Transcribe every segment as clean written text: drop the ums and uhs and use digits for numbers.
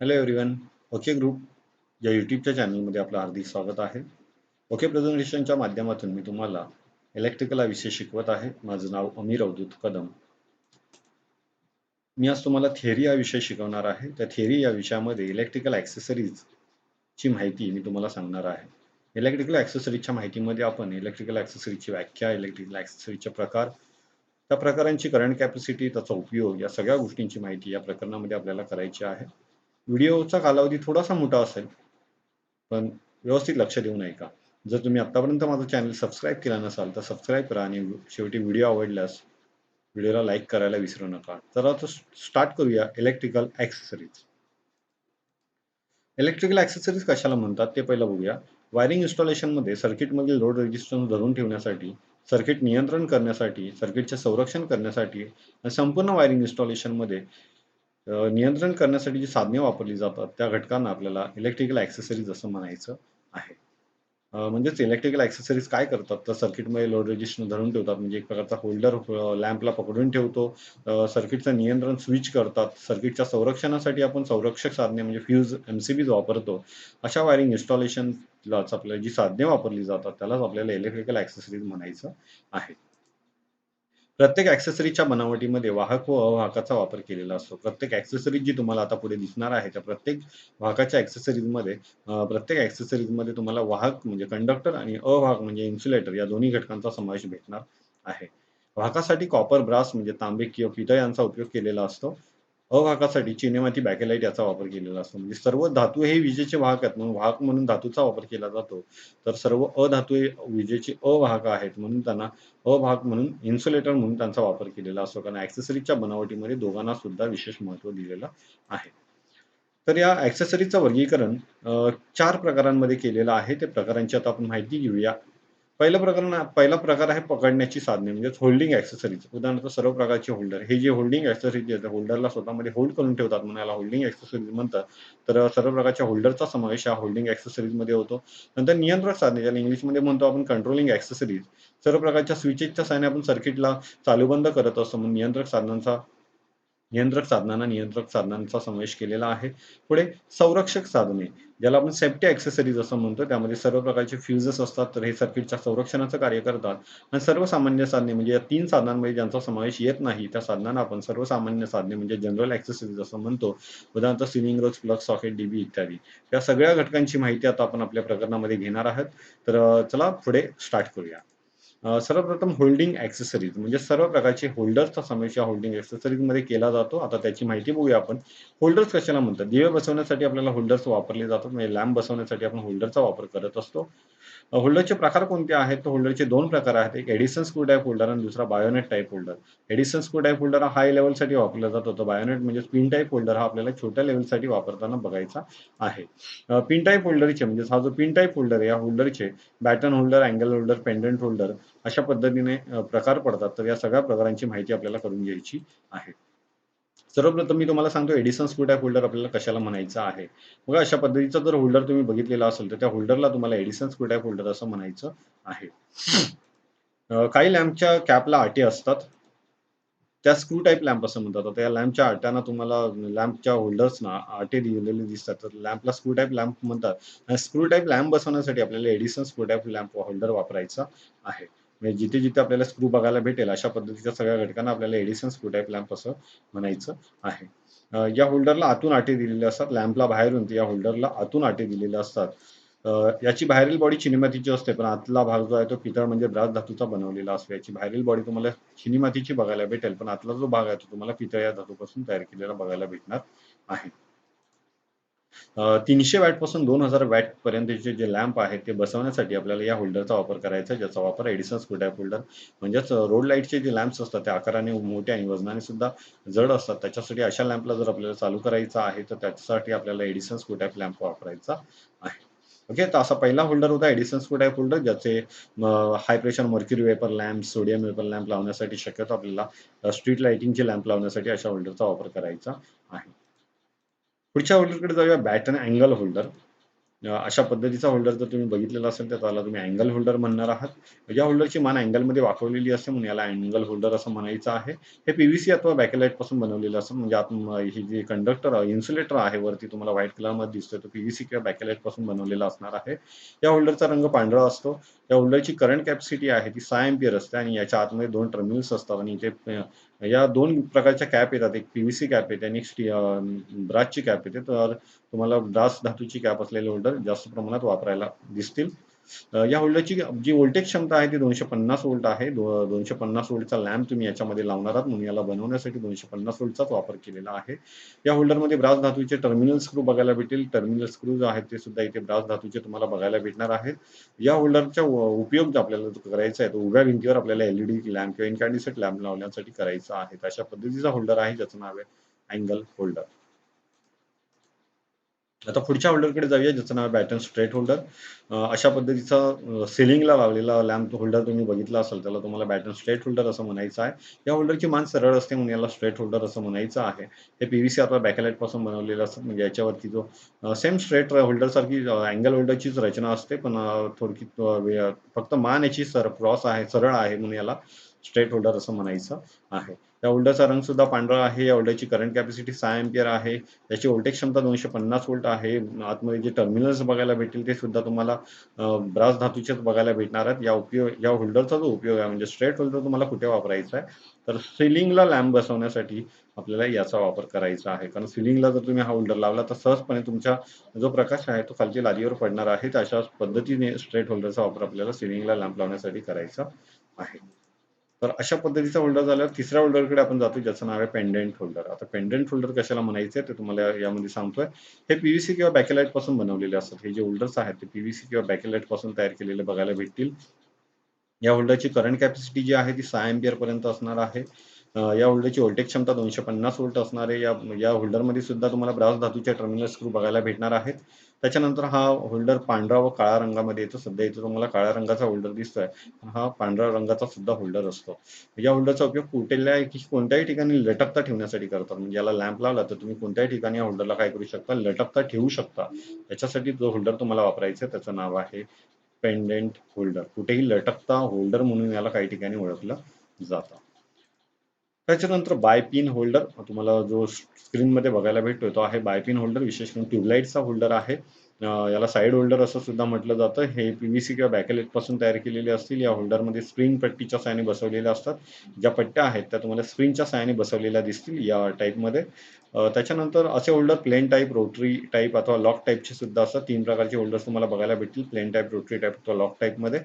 Hello everyone. Okay group या यूट्यूबच्या चॅनलमध्ये आपलं हार्दिक स्वागत आहे. ओके प्रेझेंटेशनच्या माध्यमातून मी तुम्हाला इलेक्ट्रिकल हा विषय शिकवत आहे. माझं नाव अमीर अवधूत कदम. मी आज तुम्हाला थिअरी हा विषय शिकवणार आहे. त्या थिअरी या विषयामध्ये इलेक्ट्रिकल ॲक्सेसरीजची माहिती मी तुम्हाला सांगणार आहे. इलेक्ट्रिकल ॲक्सेसरीजच्या माहितीमध्ये आपण इलेक्ट्रिकल ॲक्सेसरीजची व्याख्या, इलेक्ट्रिकल ॲक्सेसरीजचे प्रकार, त्या प्रकारांची करंट कॅपॅसिटी, त्याचा उपयोग या सगळ्या गोष्टींची माहिती या प्रकरणामध्ये आपल्याला करायची आहे. व्हिडिओचा कालावधी थोडासा मोठा असेल, पण व्यवस्थित लक्ष देऊन ऐका. जर तुम्ही आत्तापर्यंत माझं चॅनल सबस्क्राईब केला नसाल तर सबस्क्राईब करा आणि शेवटी व्हिडिओ आवडल्यास व्हिडिओला लाईक करायला विसरू नका. तर आता स्टार्ट करूया इलेक्ट्रिकल ॲक्सेसरीज. इलेक्ट्रिकल ॲक्सेसरीज कशाला म्हणतात ते पहिलं बघूया. वायरिंग इन्स्टॉलेशनमध्ये सर्किटमधील लोड रेझिस्टन्स धरून ठेवण्यासाठी, सर्किट नियंत्रण करण्यासाठी, सर्किटचे संरक्षण करण्यासाठी आणि संपूर्ण वायरिंग इन्स्टॉलेशनमध्ये नियंत्रण करण्यासाठी जी साधने वापरली जातात त्या घटकांना आपल्याला इलेक्ट्रिकल ॲक्सेसरीज असं म्हणायचं आहे. म्हणजेच इलेक्ट्रिकल ॲक्सेसरीज काय करतात तर सर्किटमध्ये लोड रेझिस्टन्स धरून ठेवतात. म्हणजे एक प्रकारचा होल्डर लॅम्पला पकडून ठेवतो. सर्किटचं नियंत्रण स्विच करतात. सर्किटच्या संरक्षणासाठी आपण संरक्षक साधने म्हणजे फ्यूज, MCBज वापरतो. अशा वायरिंग इन्स्टॉलेशनलाच आपल्याला जी साधने वापरली जातात त्यालाच आपल्याला इलेक्ट्रिकल ॲक्सेसरीज म्हणायचं आहे. प्रत्येक ॲक्सेसरीजच्या बनावटीमध्ये वाहक व अवाहकाचा वापर केलेला असतो. प्रत्येक ॲक्सेसरीज जी तुम्हाला आता पुढे दिसणार आहे, त्या प्रत्येक वाहकाच्या ॲक्सेसरीजमध्ये प्रत्येक ॲक्सेसरीजमध्ये तुम्हाला वाहक म्हणजे कंडक्टर आणि अवाहक म्हणजे इन्सुलेटर या दोन्ही घटकांचा समावेश भेटणार आहे. वाहकासाठी कॉपर, ब्रास म्हणजे तांबे किंवा पितळ यांचा उपयोग केलेला असतो. अवाहकासाठी चिनीमाती, बॅकेलाईट याचा वापर केलेला असतो. म्हणजे सर्व धातू हे विजेचे वाहक आहेत, म्हणून वाहक म्हणून धातूचा वापर केला जातो. तर सर्व अधातू हे विजेचे अवाहक आहेत, म्हणून त्यांना अवाहक म्हणून इन्सुलेटर म्हणून त्यांचा वापर केलेला असतो. कारण ॲक्सेसरीजच्या बनावटीमध्ये दोघांना सुद्धा विशेष महत्त्व दिलेलं आहे. तर या ॲक्सेसरीजचं वर्गीकरण 4 प्रकारांमध्ये केलेलं आहे. ते प्रकारांची आता आपण माहिती घेऊया. पहिला प्रकार आहे पकडण्याची साधने म्हणजेच होल्डिंग ॲक्सेसरीज. उदाहरणार्थ सर्व प्रकारचे होल्डर. हे जे होल्डिंग ॲक्सेसरीज आहेत, होल्डरला स्वतःमध्ये होल्ड करून ठेवतात म्हणून याला होल्डिंग ॲक्सेसरीज म्हणतात. तर सर्व प्रकारच्या होल्डरचा समावेश या होल्डिंग ॲक्सेसरीजमध्ये होतो. नंतर नियंत्रक साधने, ज्याला इंग्लिशमध्ये म्हणतो आपण कंट्रोलिंग ॲक्सेसरीज. सर्व प्रकारच्या स्विचेसच्या सहाय्याने आपण सर्किटला चालू बंद करत असतो, म्हणून नियंत्रक साधनांचा समावेश केलेला आहे. पुढे संरक्षक साधने, ज्याला आपण सेफ्टी ॲक्सेसरीज असं म्हणतो. त्यामध्ये सर्व प्रकारचे फ्युजेस असतात, तर हे सर्किटच्या संरक्षणाचं कार्य करतात. आणि सर्वसामान्य साधने म्हणजे या 3 साधनांमध्ये ज्यांचा समावेश येत नाही, त्या साधनांना आपण सर्वसामान्य साधने म्हणजे जनरल ॲक्सेसरीज असं म्हणतो. उदाहरणार्थ स्विंगिंग रोज, प्लग, सॉकेट, DB इत्यादी. या सगळ्या घटकांची माहिती आता आपण आपल्या प्रकरणामध्ये घेणार आहोत. तर चला पुढे स्टार्ट करूया. सर्वप्रथम होल्डिंग ॲक्सेसरीज म्हणजे सर्व प्रकारचे होल्डर्सचा समावेश या होल्डिंग ॲक्सेसरीजमध्ये केला जातो. आता त्याची माहिती बघूया आपण. होल्डर्स कशाला म्हणतात? दिवे बसवण्यासाठी आपल्याला होल्डर्स वापरले जातात. म्हणजे लॅम्प बसवण्यासाठी आपण होल्डरचा वापर करत असतो. होल्डरचे प्रकार कोणते आहेत? तर होल्डरचे 2 प्रकार आहेत. एक एडिसन स्क्रू टाइप होल्डर आणि दुसरा BioNTech type holder. Edison screw type holder हा हाय लेव्हलसाठी वापरला जातो. तर बायोनेट म्हणजे पिन टाइप होल्डर हा आपल्याला छोट्या लेव्हलसाठी वापरताना बघायचा आहे. पिन टाइप होल्डरचे म्हणजे हा जो पिन टाइप होल्डर आहे, या होल्डरचे batten holder, angle holder, pendant holder अशा पद्धतीने प्रकार पडतात. तर या सगळ्या प्रकारांची माहिती आपल्याला करून घ्यायची आहे. सर्वप्रथम मी तुम्हाला सांगतो एडिसन स्क्रू टाइप होल्डर आपल्याला कशाला म्हणायचं आहे. बघा अशा पद्धतीचा जर होल्डर तुम्ही बघितलेला असेल, तर त्या होल्डरला तुम्हाला एडिसन स्क्रू टाइप होल्डर असं म्हणायचं आहे. काही लॅम्पच्या कॅपला आटे असतात. त्या स्क्रू टाइप लॅम्प असं म्हणतात. आता या लॅम्पच्या आट्यांना तुम्हाला लॅम्पच्या होल्डर्सना आटे दिलेले दिसतात. तर लॅम्पला स्क्रू टाइप लॅम्प म्हणतात. आणि स्क्रू टाइप लॅम्प बसवण्यासाठी आपल्याला Edison screw type lamp holder वापरायचा आहे. म्हणजे जिथे-जिथे आपल्याला स्क्रू बघायला भेटेल अशा पद्धतीच्या सगळ्या घटकांना आपल्याला एडिसन स्क्रू टाइप लॅम्प असं म्हणायचं आहे. या होल्डरला आतून आटे दिलेले असतात. लॅम्पला बाहेरून या होल्डरला आतून आटे दिलेले असतात. याची बाहेरील बॉडी चिनीमातीची असते, पण आतला भाग जो आहे तो पितळ म्हणजे ब्रास धातूचा बनवलेला असतो. याची बाहेरील बॉडी तुम्हाला चिनीमातीची बघायला भेटेल, पण आतला जो भाग आहे तो तुम्हाला पितळ या धातूपासून तयार केलेला बघायला भेटणार आहे. 300 वॅटपासून 2000 वॅटपर्यंतचे जे लॅम्प आहेत ते बसवण्यासाठी आपल्याला या होल्डरचा वापर करायचा आहे, ज्याचा वापर एडिसन स्क्रू टाइप होल्डर म्हणजेच रोड लाईटचे जे लॅम्प्स असतात ते आकाराने मोठे आणि वजनाने सुद्धा जड असतात. त्याच्यासाठी अशा लॅम्पला जर आपल्याला चालू करायचा आहे, तर त्याच्यासाठी आपल्याला एडिसन स्क्रू टाइप लॅम्प वापरायचा आहे. ओके, तर असा पहिला होल्डर होता एडिसन स्क्रू टाइप होल्डर, ज्याचे high pressure mercury vapour lamp, sodium vapour lamp लावण्यासाठी शक्यतो आपल्याला स्ट्रीट लाइटिंगचे लॅम्प लावण्यासाठी अशा होल्डरचा वापर करायचा आहे. पुढच्या होल्डरकडे जाऊया, बॅटन अँगल होल्डर. अशा पद्धतीचा होल्डर जर तुम्ही बघितलेला असेल तर त्याला तुम्ही अँगल होल्डर म्हणणार आहात. या होल्डरची मान अँगलमध्ये वाकवलेली असते म्हणून याला अँगल होल्डर असं म्हणायचं आहे. हे पीव्हीसी अथवा बॅकेलाईट पासून बनवलेलं असतं. म्हणजे ही जी कंडक्टर इन्सुलेटर आहे वरती तुम्हाला व्हाईट कलरमध्ये दिसतोय तो पीव्हीसी किंवा बॅकेलाईट पासून बनवलेला असणार आहे. या होल्डरचा रंग पांढरा असतो. या होल्डरची करंट कॅपॅसिटी आहे ती 6 एंपियर असते आणि याच्या आतमध्ये 2 टर्मिनल्स असतात आणि इथे या 2 प्रकारच्या कॅप येतात. एक पीव्हीसी कॅप येते आणि ब्रासची कॅप येते. तर तुम्हाला ब्रास धातूची कॅप असलेले होल्डर जास्त प्रमाणात वापरायला दिसतील. या होल्डरची जी व्होल्टेज क्षमता आहे ती 250 व्होल्ट आहे. 250 व्होल्टचा लॅम्प तुम्ही याच्यामध्ये लावणार आहात म्हणून याला बनवण्यासाठी 250 व्होल्टचाच वापर केलेला आहे. या होल्डरमध्ये ब्रास धातूचे टर्मिनल स्क्रू बघायला भेटतील. टर्मिनल स्क्रूज आहेत ते सुद्धा इथे ब्रास धातूचे तुम्हाला बघायला भेटणार आहेत. या होल्डरचा उपयोग जो आपल्याला जो करायचा आहे तो उभ्या भिंतीवर आपल्याला एलईडी लॅम्प किंवा इन्कॅन्डिसेंट लॅम्प लावण्यासाठी करायचा आहे. तर अशा पद्धतीचा होल्डर आहे ज्याचं नाव आहे अँगल होल्डर. आता पुढच्या होल्डरकडे जाऊया ज्याचं नाव आहे बॅटन स्ट्रेट होल्डर. अशा पद्धतीचा सिलिंगला लावलेला लॅम्प होल्डर तुम्ही बघितला असाल त्याला तुम्हाला बॅटन स्ट्रेट होल्डर असं म्हणायचं आहे. या होल्डरची मान सरळ असते म्हणून याला स्ट्रेट होल्डर असं म्हणायचं आहे. हे पीव्हीसी अथवा बॅकलाईट पासून बनवलेलं असतं म्हणजे याच्यावरती जो सेम स्ट्रेट होल्डर सारखी अँगल होल्डरचीच रचना असते पण थोडकी फक्त मान याची क्रॉस आहे सरळ आहे म्हणून याला स्ट्रेट होल्डर असं म्हणायचं आहे. या होल्डरचा रंग सुद्धा पांढरा आहे. या होल्डरची करंट कॅपॅसिटी 6 एंपियर आहे. त्याची व्होल्टेज क्षमता 250 व्होल्ट आहे. आतमध्ये जे टर्मिनल्स बघायला भेटतील ते सुद्धा तुम्हाला ब्रास धातूचेच बघायला भेटणार आहेत. या होल्डरचा जो उपयोग आहे म्हणजे स्ट्रेट होल्डर तुम्हाला कुठे वापरायचा आहे, तर सीलिंगला लॅम्प बसवण्यासाठी आपल्याला याचा वापर करायचा आहे. कारण सीलिंगला जर तुम्ही हा होल्डर लावला तर सहजपणे तुमचा जो प्रकाश आहे तो खालती लादीवर पडणार आहे. तर अशा पद्धतीने स्ट्रेट होल्डरचा वापर आपल्याला सीलिंगला लॅम्प लावण्यासाठी करायचा आहे. तर अशा पद्धतीचा होल्डर झाल्यावर तिसऱ्या होल्डरकडे आपण जातो ज्याचं नाव आहे पेंडेंट होल्डर. आता पेंडेंट होल्डर कशाला म्हणायचे ते तुम्हाला यामध्ये सांगतोय. हे पीव्हीसी किंवा बॅकेलाईट पासून बनवलेले असतात. हे जे होल्डर्स आहेत ते पीव्हीसी किंवा बॅकेलाईट पासून तयार केलेले बघायला भेटतील. या होल्डरची करंट कॅपॅसिटी जी आहे ती 6 एंपियर पर्यंत असणार आहे. या होल्डरची व्होल्टेज क्षमता 250 व्होल्ट असणार आहे. या होल्डरमध्ये सुद्धा तुम्हाला ब्रास धातूचे टर्मिनल स्क्रू बघायला भेटणार आहेत. त्याच्यानंतर हा होल्डर पांढरा व काळ्या रंगामध्ये येतो. सध्या इथे तुम्हाला काळ्या रंगाचा होल्डर दिसतोय. हा पांढऱ्या रंगाचा सुद्धा होल्डर असतो. या होल्डरचा उपयोग कोणत्याही ठिकाणी लटकता ठेवण्यासाठी करतात. म्हणजे याला लॅम्प लावला तर तुम्ही कोणत्याही ठिकाणी या होल्डरला काय करू शकता, लटकता ठेवू शकता. त्याच्यासाठी जो होल्डर तुम्हाला वापरायचा आहे त्याचं नाव आहे पेंडेंट होल्डर. कुठेही लटकता होल्डर म्हणून याला काही ठिकाणी ओळखलं जातं. त्याच्यानंतर बायपिन होल्डर तुम्हाला जो स्क्रीनमध्ये बघायला भेटतोय तो आहे बायपिन होल्डर. विशेष करून ट्यूबलाईटचा होल्डर आहे. याला साइड होल्डर असं सुद्धा म्हटलं जातं. हे पीव्हीसी किंवा बॅकेलाईट पासून तयार केलेले असतील. या होल्डरमध्ये स्प्रिंग पट्टीच्या साहाय्याने बसवलेल्या असतात. ज्या पट्ट्या आहेत त्या तुम्हाला स्प्रिंगच्या साहाय्याने बसवलेल्या दिसतील या टाईपमध्ये. त्याच्यानंतर असे holder plain type, rotary type अथवा लॉक टाईपचे सुद्धा असतात. 3 प्रकारचे होल्डर्स तुम्हाला बघायला भेटतील. प्लेन टाईप, रोटरी टाईप अथवा लॉक टाईपमध्ये.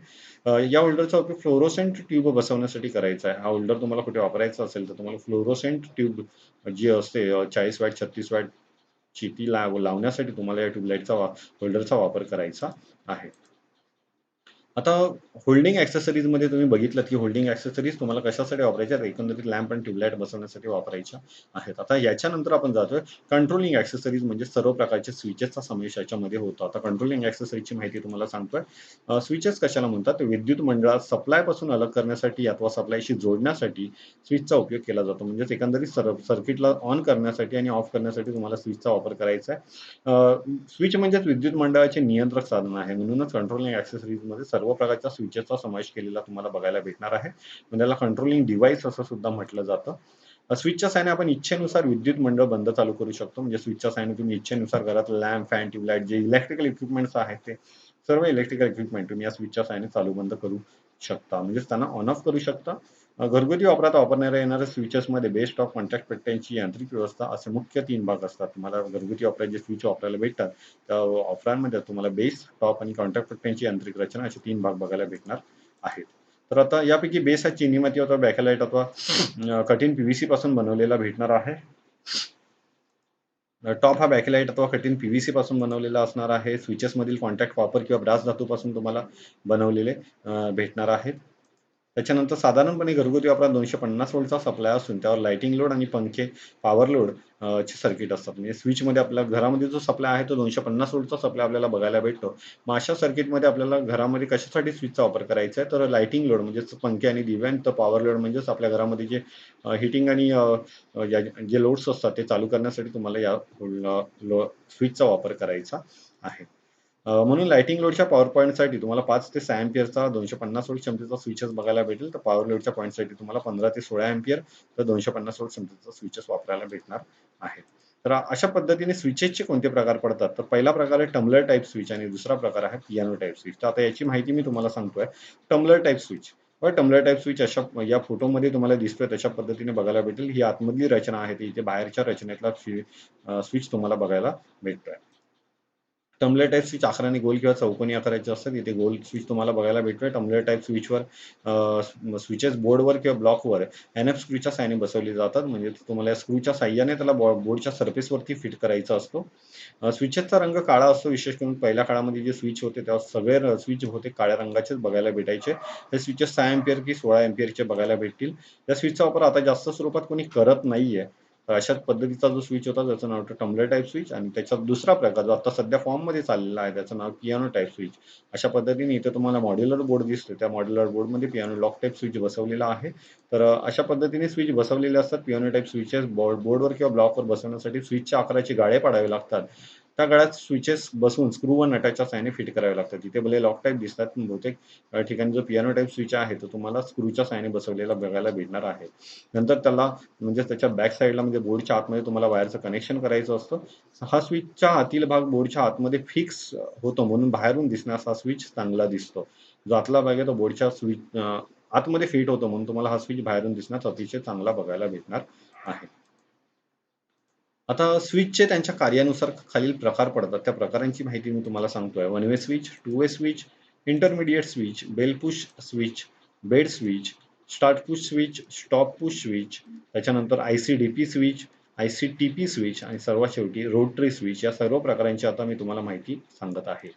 या होल्डरचा उपयोग फ्लोरोसेंट ट्यूब बसवण्यासाठी करायचा आहे. हा होल्डर तुम्हाला कुठे वापरायचा असेल तर तुम्हाला फ्लोरोसेंट ट्यूब जी असते 40 वॅट 36 वॅटची ती लावण्यासाठी तुम्हाला या ट्यूबलाईटचा होल्डरचा वापर करायचा आहे. आता होल्डिंग ॲक्सेसरीजमध्ये तुम्ही बघितलत, की होल्डिंग ॲक्सेसरीज तुम्हाला कशासाठी वापरायच्या आहेत, एकंदरीत लॅम्प आणि ट्यूबलाईट बसवण्यासाठी वापरायच्या आहेत. आता याच्यानंतर आपण जातोय कंट्रोलिंग ॲक्सेसरीज म्हणजे सर्व प्रकारचे स्विचेसचा समावेश याच्यामध्ये होतो. आता कंट्रोलिंग ॲक्सेसरीजची माहिती तुम्हाला सांगतोय. स्विचेस कशाला म्हणतात? तर विद्युत मंडळात सप्लायपासून अलग करण्यासाठी अथवा सप्लायशी जोडण्यासाठी स्विचचा उपयोग केला जातो. म्हणजेच एकंदरीत सर्किटला ऑन करण्यासाठी आणि ऑफ करण्यासाठी तुम्हाला स्विचचा वापर करायचा आहे. स्विच म्हणजेच विद्युत मंडळाचे नियंत्रक साधन आहे. म्हणूनच कंट्रोलिंग ॲक्सेसरीजमध्ये सर्व प्रकारच्या स्विचेसचा समावेश केलेला तुम्हाला बघायला भेटणार आहे. म्हणजे याला कंट्रोलिंग डिव्हाइस असं सुद्धा म्हटलं जातं. स्विचच्या साहाय्याने आपण इच्छेनुसार विद्युत मंडळ बंद चालू करू शकतो. म्हणजे स्विचच्या साहाय्याने तुम्ही इच्छेनुसार घरात लॅम्प, फॅन, ट्यूबलाईट जे इलेक्ट्रिकल इक्विपमेंट्स आहेत ते सर्व इलेक्ट्रिकल इक्विपमेंट तुम्ही या स्विचच्या साहाय्याने चालू बंद करू शकता. म्हणजेच त्यांना ऑन ऑफ करू शकता. घरगुती वापरात वापरण्यात येणाऱ्या स्विचेसमध्ये बेस टॉप, कॉन्टॅक्ट पट्ट्यांची यांत्रिक व्यवस्था असे मुख्य 3 भाग असतात. तुम्हाला घरगुती वापरात जे स्विच वापरायला भेटतात त्या ऑफरांमध्ये तुम्हाला बेस, टॉप आणि कॉन्टॅक्ट पट्ट्यांची यांत्रिक रचना असे 3 भाग बघायला भेटणार आहेत. तर आता यापैकी बेस हा चिनी माती अथवा बॅकेलाईट अथवा कठीण पीव्हीसी पासून बनवलेला भेटणार आहे. टॉप हा बॅकलाईट अथवा कठीण पीव्हीसी पासून बनवलेला असणार आहे. स्विचेस मधील कॉन्टॅक्ट कॉपर किंवा ब्रास धातूपासून तुम्हाला बनवलेले भेटणार आहेत. त्याच्यानंतर साधारणपणे घरगुती वापरात 250 व्होल्टचा सप्लाय असून त्यावर लाइटिंग लोड आणि पंखे पॉवर लोड चे सर्किट असतात. म्हणजे स्विचमध्ये आपल्या घरामध्ये जो सप्लाय आहे तो 250 व्होल्टचा सप्लाय आपल्याला बघायला भेटतो. मग अशा सर्किटमध्ये आपल्याला घरामध्ये कशासाठी स्विचचा वापर करायचा आहे तर लाइटिंग लोड म्हणजेच पंखे आणि दिवे आणि तर पॉवर लोड म्हणजेच आपल्या घरामध्ये जे हिटिंग आणि जे लोड्स असतात ते चालू करण्यासाठी तुम्हाला या स्विचचा वापर करायचा आहे. म्हणून लाइटिंग लोडच्या पॉवर पॉईंटसाठी तुम्हाला 5 ते 6 अँपिअरचा 250 व्होल्ट क्षमतेचा स्विचेस बघायला भेटेल. तर पॉवर लोडच्या पॉईंटसाठी तुम्हाला 15 ते 16 अँपिअर तर 250 व्होल्ट क्षमतेचा स्विचेस वापरायला भेटणार आहेत. तर अशा पद्धतीने स्विचेसचे कोणते प्रकार पडतात? तर पहिला प्रकार आहे टम्बलर टाइप स्विच आणि दुसरा प्रकार आहे पियानो टाइप स्विच. तर आता याची माहिती मी तुम्हाला सांगतोय. Tumbler type switch tumbler type switch अशा या फोटोमध्ये तुम्हाला दिसतोय तशा पद्धतीने बघायला भेटेल. ही आतमधली रचना आहे, ती इथे बाहेरच्या रचनेतला स्विच तुम्हाला बघायला भेटतोय. टम्बलर टाइप स्विच आकाराने गोल किंवा चौकोनी आकाराचे असतात. इथे गोल स्विच तुम्हाला बघायला भेटतोय. टम्बलर टाइप स्विचवर स्विचेस बोर्डवर किंवा ब्लॉकवर एन-एफ स्क्रूच्या साहाय्याने बसवले जातात. म्हणजे तुम्हाला या स्क्रूच्या साहाय्याने त्याला बोर्डच्या सरफेसवरती फिट करायचा असतो. स्विचेसचा रंग काळा असतो. विशेष करून पहिल्या काळामध्ये जे स्विच होते तेव्हा सगळे स्विच होते काळ्या रंगाचेच बघायला भेटायचे. हे स्विचेस 6 अँपिअर की 16 अँपिअरचे बघायला भेटतील. या स्विचचा वापर आता जास्त स्वरूपात कोणी करत नाहीये. तर अशाच पद्धतीचा जो स्विच होता त्याचं नाव होतं टम्बलर टाइप स्विच आणि त्याचा दुसरा प्रकार जो आता सध्या फॉर्ममध्ये चाललेला आहे त्याचं नाव पियानो टाइप स्विच. अशा पद्धतीने इथे तुम्हाला मॉड्युलर बोर्ड दिसतोय. त्या मॉड्युलर बोर्डमध्ये पियानो लॉक टाइप स्विच बसवलेला आहे. तर अशा पद्धतीने स्विच बसवलेले असतात. पियानो टाइप स्विचेस बोर्डवर किंवा ब्लॉकवर बसवण्यासाठी स्विचच्या आकाराचे गाळे पाडावे लागतात. त्या गळ्यात स्विचेस बसवून स्क्रू व नटाच्या साहाय्याने फिट करावे लागतात. इथे भले लॉक टाइप दिसतात, पण बहुतेक ठिकाणी जो पियानो टाइप स्विच आहे तो तुम्हाला स्क्रूच्या साहाय्याने बसवलेला बघायला भेटणार आहे. नंतर त्याला म्हणजे त्याच्या बॅक साइडला म्हणजे बोर्डच्या आतमध्ये तुम्हाला वायरचं कनेक्शन करायचं असतं. हा स्विचच्या आतील भाग बोर्डच्या आतमध्ये फिक्स होतो म्हणून बाहेरून दिसण्यास हा स्विच चांगला दिसतो. जो आतला भाग आहे तो बोर्डच्या आतमध्ये फिट होतो म्हणून तुम्हाला हा स्विच बाहेरून दिसण्यास अतिशय चांगला बघायला भेटणार आहे. आता स्विचचे त्यांच्या कार्यानुसार खालील प्रकार पडतात. त्या प्रकारांची माहिती मी तुम्हाला सांगतोय. One way switch, two way switch, intermediate switch, bell push switch, bed switch, start push switch, stop push switch, त्याच्यानंतर IC-DP स्विच, IC-TP स्विच आणि सर्वात शेवटी रोटरी स्विच या सर्व प्रकारांची आता मी तुम्हाला माहिती सांगत आहे.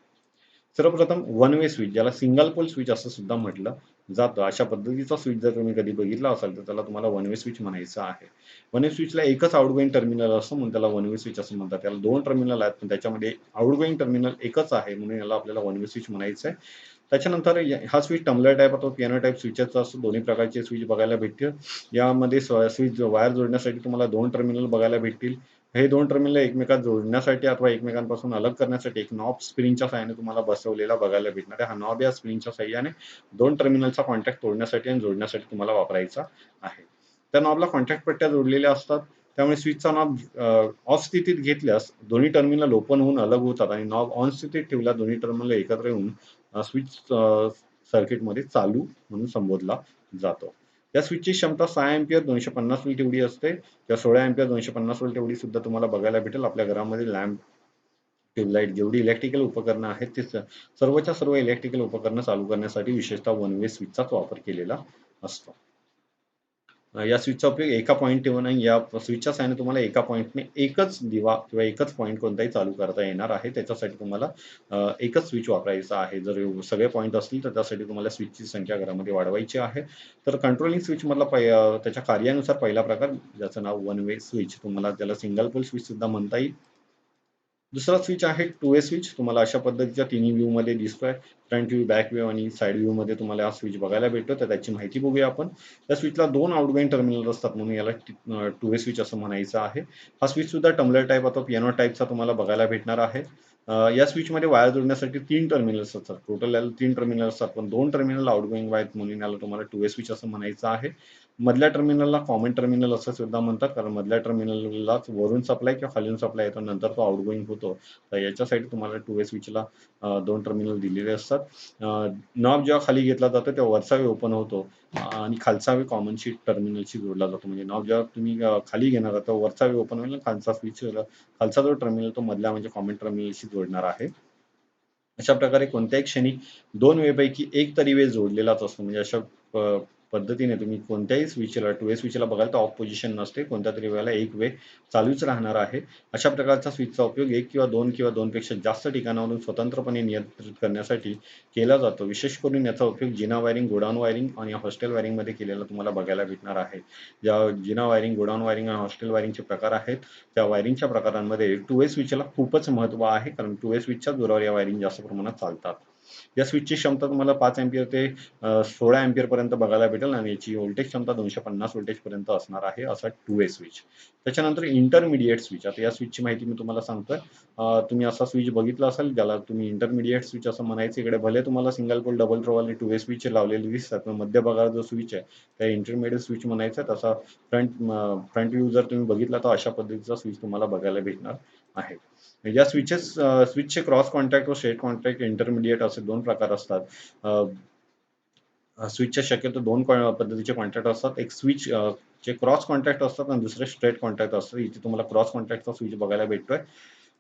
सर्वप्रथम वन वे स्विच ज्याला सिंगल पोल स्विच असं सुद्धा म्हटलं जातं. अशा पद्धतीचा स्विच जर तुम्ही कधी बघितला असाल तर त्याला तुम्हाला वन वे स्विच म्हणायचं आहे. वन वे स्विचला एकच आउटगोइंग टर्मिनल असतं म्हणून त्याला वन वे स्विच असं म्हणतात. त्याला 2 टर्मिनल आहेत पण त्याच्यामध्ये आउटगोइंग टर्मिनल एकच आहे म्हणून याला आपल्याला वन वे स्विच म्हणायचं आहे. त्याच्यानंतर हा स्विच टम्बलर टाइप अथवा पियानो टाइप स्विचेसचा असतो. दोन्ही प्रकारचे स्विच बघायला भेटतील. यामध्ये स्विच वायर जोडण्यासाठी तुम्हाला 2 टर्मिनल बघायला भेटतील. हे 2 टर्मिनल एकमेकात जोडण्यासाठी अथवा एकमेकांपासून अलग करण्यासाठी एक नॉब स्प्रिंगच्या सहाय्याने तुम्हाला बसवलेला बघायला भेटणार आहे. हा नॉब या स्प्रिंगच्या सहाय्याने 2 टर्मिनलचा कॉन्टॅक्ट तोडण्यासाठी आणि जोडण्यासाठी तुम्हाला वापरायचा आहे. त्या नॉबला कॉन्टॅक्ट पट्ट्या जोडलेल्या असतात. त्यामुळे स्विचचा नॉब ऑफ स्थितीत घेतल्यास दोन्ही टर्मिनल ओपन होऊन अलग होतात आणि नॉब ऑन स्थितीत ठेवल्यास दोन्ही टर्मिनल एकत्र येऊन स्विच सर्किटमध्ये चालू म्हणून संबोधला जातो. या स्विचची क्षमता 6 अँपिअर 250 व्होल्ट एवढी असते. किंवा 16 अँपिअर 250 व्होल्ट एवढी सुद्धा तुम्हाला बघायला भेटेल. आपल्या घरामध्ये लॅम्प, ट्यूबलाईट जेवढी इलेक्ट्रिकल उपकरणं आहेत ते सर्वच्या सर्व इलेक्ट्रिकल उपकरणं चालू करण्यासाठी विशेषतः वन वे स्विचचाच वापर केलेला असतो. या स्विचचा उपयोग एका पॉइंट ठेवून आणि या स्विचच्या साहाय्याने तुम्हाला एका पॉइंटने एकच दिवा किंवा एकच पॉइंट कोणताही चालू करता येणार आहे. त्याच्यासाठी तुम्हाला एकच स्विच वापरायचा आहे. जर सगळे पॉइंट असतील तर त्यासाठी तुम्हाला स्विचची संख्या घरामध्ये वाढवायची आहे. तर कंट्रोलिंग स्विचमधला त्याच्या कार्यानुसार पहिला प्रकार ज्याचं नाव वन वे स्विच. तुम्हाला त्याला सिंगल पोल स्विच सुद्धा म्हणता येईल. दुसरा स्विच आहे टू वे स्विच. तुम्हाला अशा पद्धतीच्या तिन्ही व्ह्यूमध्ये दिसतोय. फ्रंट व्ह्यू, बॅक व्ह्यू आणि साइड व्ह्यूमध्ये तुम्हाला हा स्विच बघायला भेटतो. तर त्याची माहिती बघूया आपण. त्या स्विचला 2 आउटगोइंग टर्मिनल असतात म्हणून याला टू वे स्विच असं म्हणायचं आहे. हा स्विच सुद्धा टम्बलर टाइप अथवा पियानो टाइपचा तुम्हाला बघायला भेटणार आहे. या स्विचमध्ये वायर जोडण्यासाठी 3 टर्मिनल्स असतात. टोटल याला 3 टर्मिनल असतात पण 2 टर्मिनल आउटगोइंग आहेत म्हणून याला तुम्हाला टू वे स्विच असं म्हणायचं आहे. मधल्या टर्मिनलला कॉमन टर्मिनल असं सुद्धा म्हणतात कारण मधल्या टर्मिनललाच वरून सप्लाय किंवा खालून सप्लाय येतो नंतर तो आउटगोइंग होतो. तर याच्यासाठी तुम्हाला टू वे स्विचला 2 टर्मिनल दिलेले असतात. नॉब जेव्हा खाली घेतला जातो तेव्हा वरचा वे ओपन होतो आणि खालचा वे कॉमनशी टर्मिनलशी जोडला जातो. म्हणजे नॉब जेव्हा तुम्ही खाली घेणार आहात तेव्हा वरचा वे ओपन होईल आणि खालचा स्विच खालचा जो टर्मिनल तो मधल्या म्हणजे कॉमन टर्मिनलशी जोडणार आहे. अशा प्रकारे कोणत्याही क्षणी 2 वेपैकी एक तरी वे जोडलेलाच असतो. म्हणजे अशा पद्धतीने तुम्ही कोणत्याही स्विचला टू वे स्विचला बघाल तर ऑफ पोझिशन नसते. कोणत्यातरी वेळेला एक वे चालूच राहणार आहे. अशा प्रकारच्या स्विचचा उपयोग 1 किंवा 2 पेक्षा जास्त ठिकाणावरून स्वतंत्रपणे नियंत्रित करण्यासाठी केला जातो. विशेष करून याचा उपयोग जिना वायरिंग, गोडाऊन वायरिंग आणि हॉस्टेल वायरिंगमध्ये केलेला तुम्हाला बघायला भेटणार आहे. ज्या जिना वायरिंग, गोडाऊन वायरिंग आणि हॉस्टेल वायरिंगचे प्रकार आहेत, त्या वायरिंगच्या प्रकारांमध्ये टू वे स्विचला खूपच महत्त्व आहे. कारण टू वे स्विचच्या जोरावर या वायरिंग जास्त प्रमाणात चालतात. या स्विचची क्षमता तुम्हाला 5 अँपिअर ते 16 अँपिअर पर्यंत बघायला भेटेल आणि याची व्होल्टेज क्षमता 250 व्होल्टेज पर्यंत असणार आहे, असा 2 वे स्विच. त्याच्यानंतर इंटरमिडिएट स्विच. आता या स्विचची माहिती मी तुम्हाला सांगतोय. तुम्ही असा स्विच बघितला असेल ज्याला तुम्ही इंटरमिडिएट स्विच असं म्हणायचं. इकडे भले तुम्हाला सिंगल पोल, डबल थ्रो वाले 2 वे स्विच लावलेले दिसतात, पण मध्य भागाला जो स्विच आहे त्या इंटरमिडिएट स्विच म्हणायचं. तसा फ्रंट व्ह्यू जर तुम्ही बघितला तर अशा पद्धतीचा स्विच तुम्हाला बघायला भेटणार आहे. या स्विचचे क्रॉस कॉन्टॅक्ट व स्ट्रेट कॉन्टॅक्ट इंटरमिडिएट असे 2 प्रकार असतात. स्विचच्या शक्यतो 2 पद्धतीचे कॉन्टॅक्ट असतात. एक स्विच चे क्रॉस कॉन्टॅक्ट असतात आणि दुसरे स्ट्रेट कॉन्टॅक्ट असतात. इथे तुम्हाला क्रॉस कॉन्टॅक्टचा स्विच बघायला भेटतोय.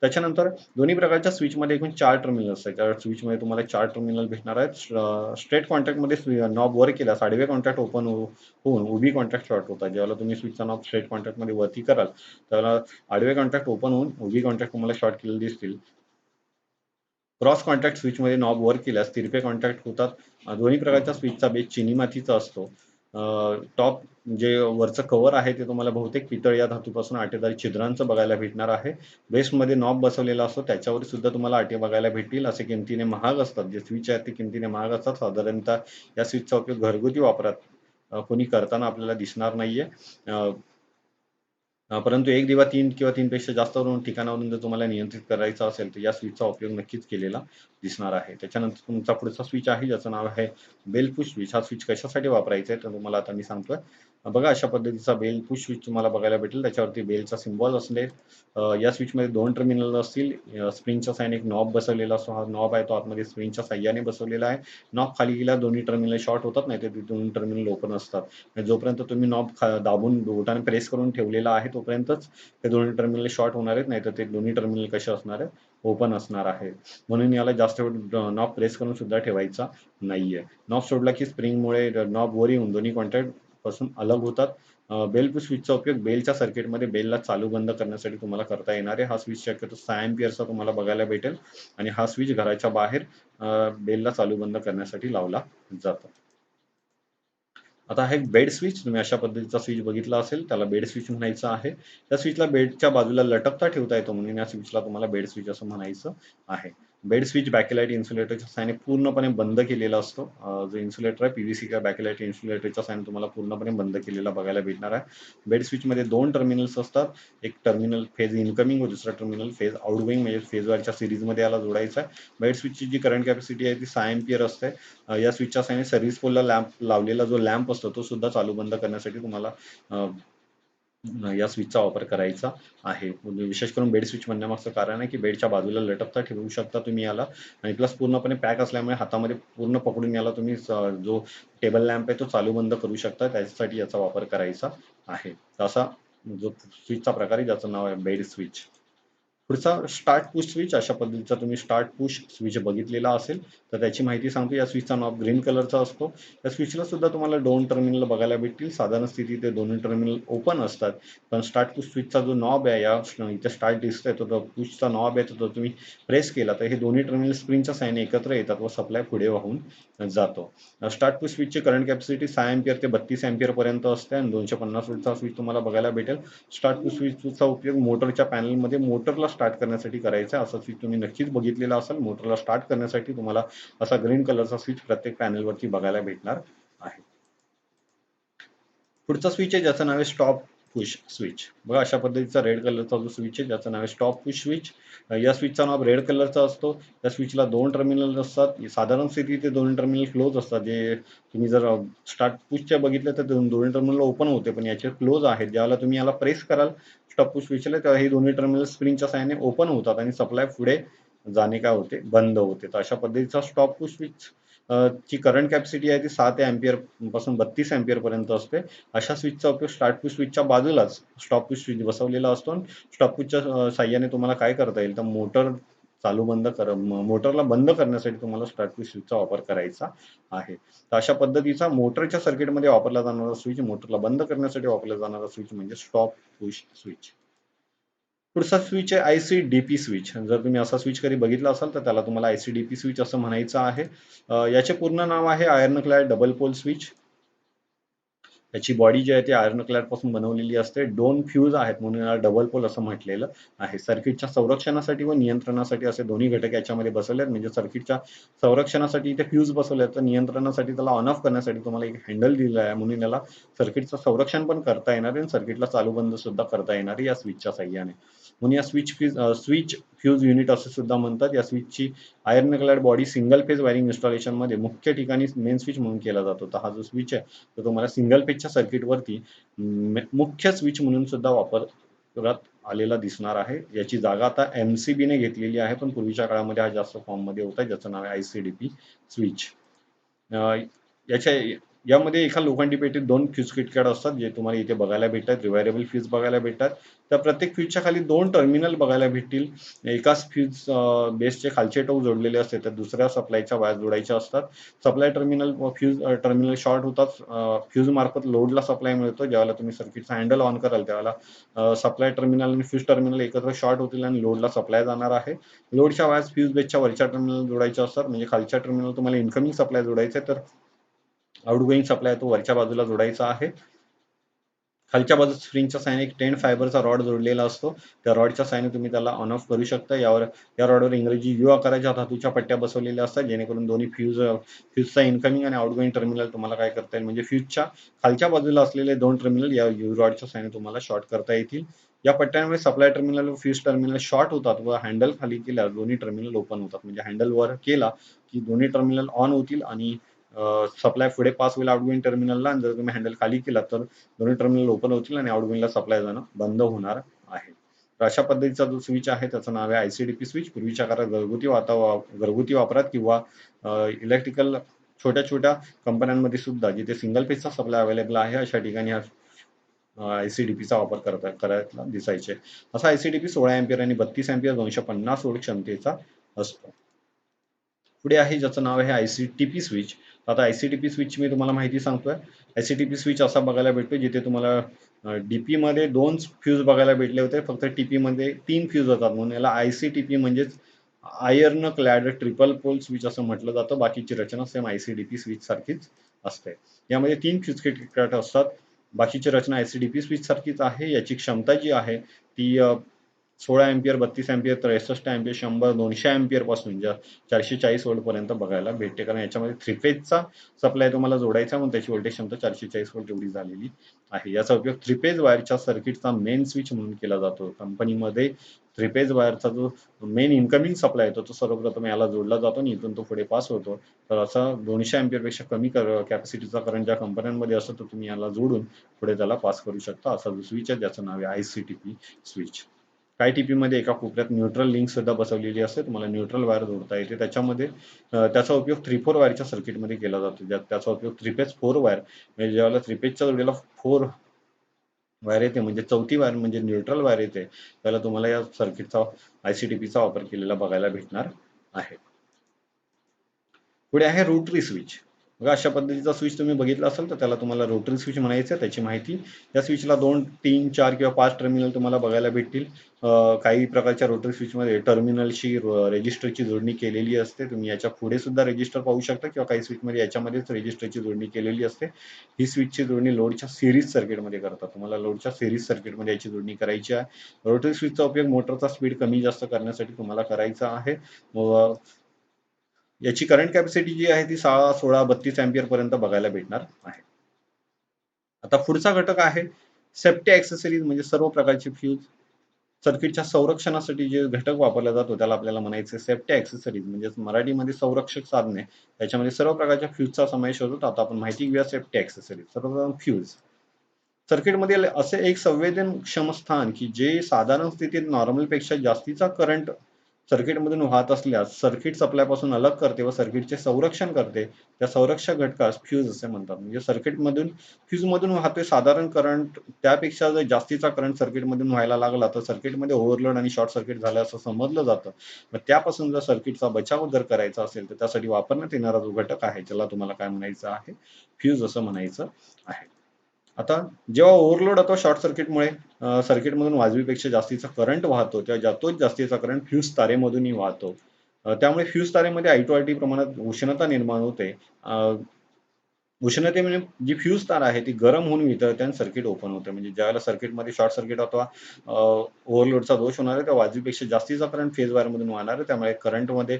त्याच्यानंतर दोन्ही प्रकारच्या स्विचमध्ये एकूण 4 टर्मिनल असतात. त्या स्विचमध्ये तुम्हाला 4 टर्मिनल भेटणार आहेत. स्ट्रेट कॉन्टॅक्टमध्ये नॉब वर केल्यास आडवे कॉन्टॅक्ट ओपन होऊन उभी कॉन्टॅक्ट शॉर्ट होतात. जेव्हा तुम्ही स्विचचा नॉब स्ट्रेट कॉन्टॅक्टमध्ये वरती कराल, त्याला आडवे कॉन्टॅक्ट ओपन होऊन उभी कॉन्टॅक्ट तुम्हाला शॉर्ट केलेले दिसतील. क्रॉस कॉन्टॅक्ट स्विचमध्ये नॉब वर केल्यास तिरपे कॉन्टॅक्ट होतात. दोन्ही प्रकारच्या स्विचचा बेस चिनी मातीचा असतो. टॉप जे वरचं कव्हर आहे ते तुम्हाला बहुतेक पितळ या धातूपासून आटेदार छिद्रांचं बघायला भेटणार आहे. बेसमध्ये नॉब बसवलेला असतो, त्याच्यावर सुद्धा तुम्हाला आटे बघायला भेटतील. असे किमतीने महाग असतात. जे स्विच आहेत ते किमतीने महाग असतात. साधारणतः या स्विचचा उपयोग घरगुती वापरात कोणी करताना आपल्याला दिसणार नाहीये. परंतु 1 किंवा 3 किंवा 3 पेक्षा जास्त ठिकाणावरून जर तुम्हाला नियंत्रित करायचं असेल, तर या स्विचचा उपयोग नक्कीच केलेला दिसणार आहे. त्याच्यानंतर तुमचा पुढचा स्विच आहे ज्याचं नाव आहे बेल पुश स्विच. हा स्विच कशासाठी वापरायचा आहे तर तुम्हाला आता मी सांगतोय. बघा अशा पद्धतीचा बेल पुश स्विच तुम्हाला बघायला भेटेल. त्याच्यावरती बेलचा सिम्बॉल असले. या स्विचमध्ये 2 टर्मिनल असतील. स्प्रिंगच्या साहाय्याने एक नॉब बसवलेला असतो. हा नॉब आहे तो आतमध्ये स्प्रिंगच्या साहाय्याने बसवलेला आहे. नॉब खाली गेला दोन्ही टर्मिनल शॉर्ट होतात, नाही तर दोन्ही टर्मिनल ओपन असतात. जोपर्यंत तुम्ही नॉब दाबून बोटाने प्रेस करून ठेवलेला आहे तोपर्यंतच ते दोन्ही टर्मिनल शॉर्ट होणार आहेत, नाही तर ते दोन्ही टर्मिनल कसे असणार आहेत, ओपन असणार आहे. म्हणून याला जास्त वेळ नॉब प्रेस करून सुद्धा ठेवायचा नाहीये. नॉब सोडला की स्प्रिंगमुळे नॉब वर येऊन दोन्ही कॉन्टॅक्ट पासून अलग होतात. बेल स्विचचा उपयोग बेलच्या सर्किटमध्ये बेलला चालू बंद करण्यासाठी तुम्हाला करता येणार आहे. हा स्विच शक्यतो 6 अँपिअरचा तुम्हाला बघायला भेटेल आणि हा स्विच घराच्या बाहेर बेलला चालू बंद करण्यासाठी लावला जातो. आता हा एक बेड स्विच. तुम्ही अशा पद्धतीचा स्विच बघितला असेल, त्याला बेड स्विच म्हणायचं आहे. त्या स्विचला बेडच्या बाजूला लटकता ठेवता येतो, म्हणून या स्विचला तुम्हाला बेड स्विच असं म्हणायचं आहे. बेड स्विच बॅकलाइट इन्सुलेटरच्या साहाय्याने पूर्णपणे बंद केलेला असतो. जो इन्सुलेटर आहे पीव्हीसी किंवा बॅकलाइट इन्सुलेटरच्या साहाय्याने तुम्हाला पूर्णपणे बंद केलेला बघायला भेटणार आहे. बेड स्विचमध्ये 2 टर्मिनल्स असतात. एक टर्मिनल फेज इनकमिंग व दुसरा टर्मिनल फेज आउटगोइंग, म्हणजे फेजवरच्या सिरीजमध्ये याला जोडायचा आहे. बेड स्विचची जी करंट कॅपॅसिटी आहे ती 6 अँपिअर असते. या स्विचच्या साहाय्याने सर्व्हिस पोलला लॅम्प लावलेला जो लॅम्प असतो तो सुद्धा चालू बंद करण्यासाठी तुम्हाला या स्विचचा वापर करायचा आहे. विशेष करून बेड स्विच म्हणण्यामागचं कारण आहे की बेडच्या बाजूला लटकता ठेवू शकता तुम्ही याला आणि प्लस पूर्णपणे पॅक असल्यामुळे हातामध्ये पूर्ण पकडून याला तुम्ही जो टेबल लॅम्प आहे तो चालू बंद करू शकता. त्याच्यासाठी याचा वापर करायचा आहे. असा जो स्विचचा प्रकार आहे ज्याचं नाव आहे बेड स्विच. पुढचा स्टार्ट पुश स्विच. अशा पद्धतीचा तुम्ही स्टार्ट पुश स्विच बघितलेला असेल तर त्याची माहिती सांगतो. या स्विचचा नॉब ग्रीन कलरचा असतो. या स्विचला सुद्धा तुम्हाला 2 टर्मिनल बघायला भेटतील. साधारण स्थितीत ते दोन्ही टर्मिनल ओपन असतात. पण स्टार्ट पुश स्विचचा जो नॉब आहे, इथे स्टार्ट दिसतोय तो पुशचा नॉब आहे, तो तुम्ही प्रेस केला तर हे दोन्ही टर्मिनल स्प्रिंगच्या साहाय्याने एकत्र येतात व सप्लाय पुढे वाहून जातो. स्टार्ट पुश स्विचची करंट कॅपॅसिटी 6 अँपिअर ते 32 अँपिअर पर्यंत असते आणि 250 वोल्टचा स्विच तुम्हाला बघायला भेटेल. स्टार्ट पुश स्विचचा उपयोग मोटरच्या पॅनलमध्ये मोटरला स्टार्ट करण्यासाठी करायचा आहे. असा स्विच तुम्ही नक्कीच बघितलेला असेल. मोटरला स्टार्ट करण्यासाठी तुम्हाला असा ग्रीन कलरचा स्विच प्रत्येक पॅनलवरती बघायला भेटणार आहे. पुढचा स्विच आहे ज्याचं नाव आहे स्टॉप पुश स्विच. बघा अशा पद्धतीचा रेड कलरचा जो स्विच आहे ज्याचं नाव आहे स्टॉप पुश स्विच. या स्विचचा नाव रेड कलरचा असतो. या स्विचला 2 टर्मिनल असतात. साधारण स्थितीत ते 2 टर्मिनल क्लोज असतात. जे तुम्ही जर स्टार्ट पुशच्या बघितलं तर दोन्ही टर्मिनल ओपन होते, पण याचे क्लोज आहेत. ज्यावेळेला तुम्ही याला प्रेस कराल स्टॉप पुश स्विचला तेव्हा हे दोन्ही टर्मिनल स्प्रिंगच्या साहाय्याने ओपन होतात आणि सप्लाय पुढे जाणे काय होते, बंद होते. तर अशा पद्धतीचा स्टॉप पुश स्विच ची करंट कॅपॅसिटी आहे ती 6 अँपिअर पासून 32 अँपिअर पर्यंत असते. अशा स्विचचा उपयोग स्टार्ट पुश स्विचच्या बाजूलाच स्टॉप पुश स्विच बसवलेला असतो. स्टॉप पुशच्या साहाय्याने तुम्हाला काय करता येईल तर मोटरला बंद करण्यासाठी तुम्हाला स्टार्ट पुश स्विचचा वापर करायचा आहे. तर अशा पद्धतीचा मोटरच्या सर्किटमध्ये वापरला जाणारा स्विच, मोटरला बंद करण्यासाठी वापरला जाणारा स्विच म्हणजे स्टॉप पुश स्विच. पुढचा स्विच आहे ICDP स्विच. जर तुम्ही असा स्विच कधी बघितला असाल तर त्याला तुम्हाला ICDP स्विच असं म्हणायचं आहे. याचे पूर्ण नाव आहे आयर्न क्लॅड डबल पोल स्विच. त्याची बॉडी जी आहे ती आयर्न क्लॅड पासून बनवलेली असते. 2 फ्यूज आहेत म्हणून याला डबल पोल असं म्हटलेलं आहे. सर्किटच्या संरक्षणासाठी व नियंत्रणासाठी असे दोन्ही घटक याच्यामध्ये बसवले आहेत. म्हणजे सर्किटच्या संरक्षणासाठी इथे फ्यूज बसवले आहेत, तर नियंत्रणासाठी त्याला ऑन ऑफ करण्यासाठी तुम्हाला एक हँडल दिलेला आहे. म्हणून याला सर्किटचं संरक्षण पण करता येणार आहे आणि सर्किटला चालू बंद सुद्धा करता येणार आहे या स्विचच्या साहाय्याने. म्हणून या स्विच फ्यूज युनिट असे सुद्धा म्हणतात. या स्विचची iron clad body single phase wiring इन्स्टॉलेशनमध्ये मुख्य ठिकाणी मेन स्विच म्हणून केला जातो. तर हा जो स्विच आहे तर तुम्हाला सिंगल पेजच्या सर्किटवरती मुख्य स्विच म्हणून सुद्धा वापरात आलेला दिसणार आहे. याची जागा आता MCB ने घेतलेली आहे, पण पूर्वीच्या काळामध्ये हा जास्त फॉर्ममध्ये होता, ज्याचं नाव आहे ICDP स्विच. याच्या यामध्ये एका लोखंडी पेटीत 2 फ्यूज किटकॅट असतात, जे तुम्हाला इथे बघायला भेटतात. रिव्हायरेबल फ्यूज बघायला भेटतात. त्या प्रत्येक फ्यूजच्या खाली 2 टर्मिनल बघायला भेटतील. एकाच फ्यूज बेसचे खालचे टोक जोडलेले असते, तर दुसऱ्या सप्लायच्या वायर जोडायच्या असतात. सप्लाय टर्मिनल व फ्यूज टर्मिनल शॉर्ट होतात. फ्यूज मार्फत लोडला सप्लाय मिळतो. ज्यावेळेला तुम्ही सर्किटचा हँडल ऑन कराल त्यावेळेला सप्लाय टर्मिनल आणि फ्यूज टर्मिनल एकत्र शॉर्ट होतील आणि लोडला सप्लाय जाणार आहे. लोडच्या वायर्स फ्यूज बेसच्या वरच्या टर्मिनल जोडायच्या असतात. म्हणजे खालच्या टर्मिनल तुम्हाला इन्कमिंग सप्लाय जोडायचे, तर आउटगोईंग सप्लाय तो वरच्या बाजूला जोडायचा आहे. खालच्या बाजूस स्प्रिंगच्या साहाय्याने एक टेंट फायबरचा रॉड जोडलेला असतो. त्या रॉडच्या साहाय्याने तुम्ही त्याला ऑन ऑफ करू शकता. या रॉडवर इंग्रजी यू आकाराच्या धातूच्या पट्ट्या बसवलेल्या असतात, जेणेकरून दोन्ही फ्यूजचा इन्कमिंग आणि आउटगोईंग टर्मिनल तुम्हाला काय करता येईल, म्हणजे फ्यूजच्या खालच्या बाजूला असलेले 2 टर्मिनल या यू रॉडच्या साहाय्याने तुम्हाला शॉर्ट करता येतील. या पट्ट्यांमुळे सप्लाय टर्मिनल व फ्यूज टर्मिनल शॉर्ट होतात व हँडल खाली केल्यास दोन्ही टर्मिनल ओपन होतात. म्हणजे हँडल वर केला की दोन्ही टर्मिनल ऑन होतील आणि सप्लाय पुढे पास होईल आउटगोईंग टर्मिनलला, आणि जर तुम्ही हँडल खाली केला तर दोन्ही टर्मिनल ओपन होतील आणि आउटगोईंगला सप्लाय जाणं बंद होणार आहे. तर अशा पद्धतीचा जो स्विच आहे त्याचं नाव आहे ICDP स्विच. पूर्वीच्या काळात घरगुती वापरात किंवा इलेक्ट्रिकल छोट्या-छोट्या कंपन्यांमध्ये सुद्धा जिथे सिंगल पेजचा सप्लाय अवेलेबल आहे, अशा ठिकाणी हा ICDPचा वापर करायला दिसायचे. असा ICDP 16 अँपिअर आणि 32 अँपिअर 250 व्होल्ट क्षमतेचा असतो. पुढे आहे ज्याचं नाव आहे ICTP स्विच. आता ICTP स्विचची मी तुम्हाला माहिती सांगतोय. ICTP स्विच असा बघायला भेटतो जिथे तुम्हाला DP मध्ये 2 फ्यूज बघायला भेटले होते. फक्त TP मध्ये 3 फ्यूज होतात, म्हणून याला ICTP म्हणजेच आयर्न क्लॅड ट्रिपल पोल स्विच असं म्हटलं जातं. बाकीची रचना सेम ICDP स्विच सारखीच असते. यामध्ये 3 फ्यूज किट असतात. बाकीची रचना ICDP स्विच सारखीच आहे. याची क्षमता जी आहे ती 16 अँपिअर, 32 अँपिअर, 63 अँपिअर, 100, 200 अँपिअर पासून 440 व्होल्ट पर्यंत बघायला भेटते. कारण याच्यामध्ये 3 फेजचा सप्लाय तुम्हाला जोडायचा, म्हणून त्याची व्होल्टेज क्षमता 440 व्होल्ट एवढी झालेली आहे. याचा उपयोग 3 फेज वायरच्या सर्किटचा मेन स्विच म्हणून केला जातो. कंपनीमध्ये 3 फेज वायरचा जो मेन इन्कमिंग सप्लाय येतो तो सर्वप्रथम याला जोडला जातो आणि इथून तो पुढे पास होतो. तर असा 200 अँपिअर पेक्षा कमी कॅपॅसिटीचा करंट ज्या कंपन्यांमध्ये असतो तो तुम्ही याला जोडून पुढे त्याला पास करू शकता. असा जो स्विच आहे ज्याचं नाव आहे ICTP स्विच. काही टीपीमध्ये एका कोपऱ्यात न्यूट्रल लिंक सुद्धा बसवलेली असते. तुम्हाला न्यूट्रल वायर जोडता येते. त्याच्यामध्ये त्याचा उपयोग 3-4 वायरच्या सर्किटमध्ये केला जातो. त्याचा उपयोग 3 फेज 4 वायर, म्हणजे ज्यावेळेला 3 फेजच्या जोडीला 4 वायर येते, म्हणजे चौथी वायर म्हणजे न्यूट्रल वायर येते, त्याला तुम्हाला या सर्किटचा ICTPचा वापर केलेला बघायला भेटणार आहे. पुढे आहे रोटरी स्विच. बघा अशा पद्धतीचा स्विच तुम्ही बघितला असेल तर त्याला तुम्हाला रोटरी स्विच म्हणायचं आहे. त्याची माहिती, या स्विचला 2, 3, 4 किंवा 5 टर्मिनल तुम्हाला बघायला भेटतील. काही प्रकारच्या रोटरी स्विचमध्ये टर्मिनलशी रेजिस्टरची जोडणी केलेली असते. तुम्ही याच्या पुढे सुद्धा रेजिस्टर पाहू शकता किंवा काही स्विचमध्ये याच्यामध्येच रेजिस्टरची जोडणी केलेली असते. ही स्विचची जोडणी लोडच्या सिरीज सर्किटमध्ये करतात. तुम्हाला लोडच्या सिरीज सर्किटमध्ये याची जोडणी करायची आहे. रोटरी स्विचचा उपयोग मोटरचा स्पीड कमी जास्त करण्यासाठी तुम्हाला करायचा आहे. याची करंट कॅपॅसिटी जी आहे ती 6, 16, 32 अँपिअर पर्यंत बघायला भेटणार आहे. आता पुढचा घटक आहे सेफ्टी ॲक्सेसरीज, म्हणजे सर्व प्रकारचे फ्यूज. सर्किटच्या संरक्षणासाठी जे घटक वापरला जातो त्याला आपल्याला म्हणायचे सेफ्टी ॲक्सेसरीज, म्हणजेच मराठीमध्ये संरक्षक साधने. त्याच्यामध्ये सर्व प्रकारच्या फ्यूजचा समावेश होतो. आता आपण माहिती घेऊया सेफ्टी ॲक्सेसरीज. सर्वप्रथम फ्यूज. सर्किटमध्ये असे एक संवेदनक्षम स्थान की जे साधारण स्थितीत नॉर्मलपेक्षा जास्तीचा करंट सर्किटमधून वाहत असल्यास सर्किट सप्लायपासून अलग करते व सर्किटचे संरक्षण करते. त्या संरक्षक घटकास फ्यूज असे म्हणतात. म्हणजे फ्यूजमधून वाहतोय साधारण करंट, त्यापेक्षा जर जास्तीचा करंट सर्किटमधून व्हायला लागला तर सर्किटमध्ये ओव्हरलोड आणि शॉर्ट सर्किट झालं असं समजलं जातं. मग त्यापासून जर सर्किटचा बचाव जर करायचा असेल तर त्यासाठी वापरण्यात येणारा जो घटक आहे त्याला तुम्हाला काय म्हणायचं आहे, फ्यूज असं म्हणायचं आहे. आता जेव्हा ओव्हरलोड अथवा शॉर्ट सर्किटमुळे सर्किटमधून वाजवीपेक्षा जास्तीचा करंट वाहतो, तेव्हा तोच जास्तीचा करंट फ्यूज तारेमधूनही वाहतो. त्यामुळे फ्यूज तारेमध्ये I2R प्रमाणात उष्णता निर्माण होते. उष्णतेमुळे जी फ्यूज तार आहे ती गरम होऊन वितळते आणि सर्किट ओपन होते. म्हणजे ज्यावेळेला सर्किटमध्ये शॉर्ट सर्किट अथवा ओव्हरलोडचा दोष होणार आहे, त्या वाजवीपेक्षा जास्तीचा करंट फेज वायरमधून वाहणार आहे. त्यामुळे करंटमध्ये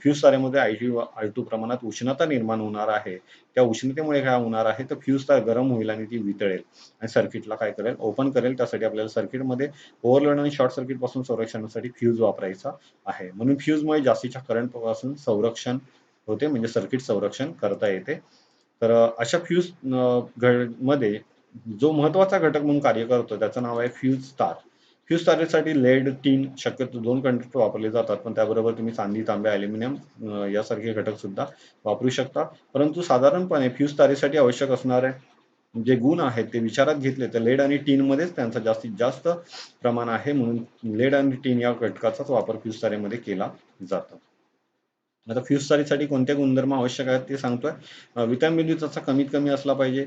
फ्यूज तारेमध्ये I2 प्रमाणात उष्णता निर्माण होणार आहे. त्या उष्णतेमुळे काय होणार आहे, तर फ्यूज तार गरम होईल आणि ती वितळेल आणि सर्किटला काय करेल, ओपन करेल. त्यासाठी आपल्याला सर्किटमध्ये ओव्हरलोड आणि शॉर्ट सर्किटपासून संरक्षणासाठी फ्यूज वापरायचा आहे. म्हणून फ्यूजमुळे जास्तीच्या करंटपासून संरक्षण होते, म्हणजे सर्किट संरक्षण करता येते. तर अशा फ्यूज मध्ये जो महत्त्वाचा घटक म्हणून कार्य करतो त्याचं नाव आहे फ्यूज तार. फ्यूज तारेसाठी लेड, टीन शक्यतो 2 कंडक्टर वापरले जातात. पण त्याबरोबर तुम्ही चांदी, तांबे, ॲल्युमिनियम यासारखे घटक सुद्धा वापरू शकता. परंतु साधारणपणे फ्यूज तारेसाठी आवश्यक असणारे जे गुण आहेत ते विचारात घेतले तर लेड आणि टीनमध्येच त्यांचं जास्तीत जास्त प्रमाण आहे. म्हणून लेड आणि टीन या घटकाचाच वापर फ्यूज तारेमध्ये केला जातो. आता फ्यूज तारेसाठी कोणते गुणधर्म आवश्यक आहेत ते सांगतोय. वितरण त्याचा कमीत कमी असला पाहिजे.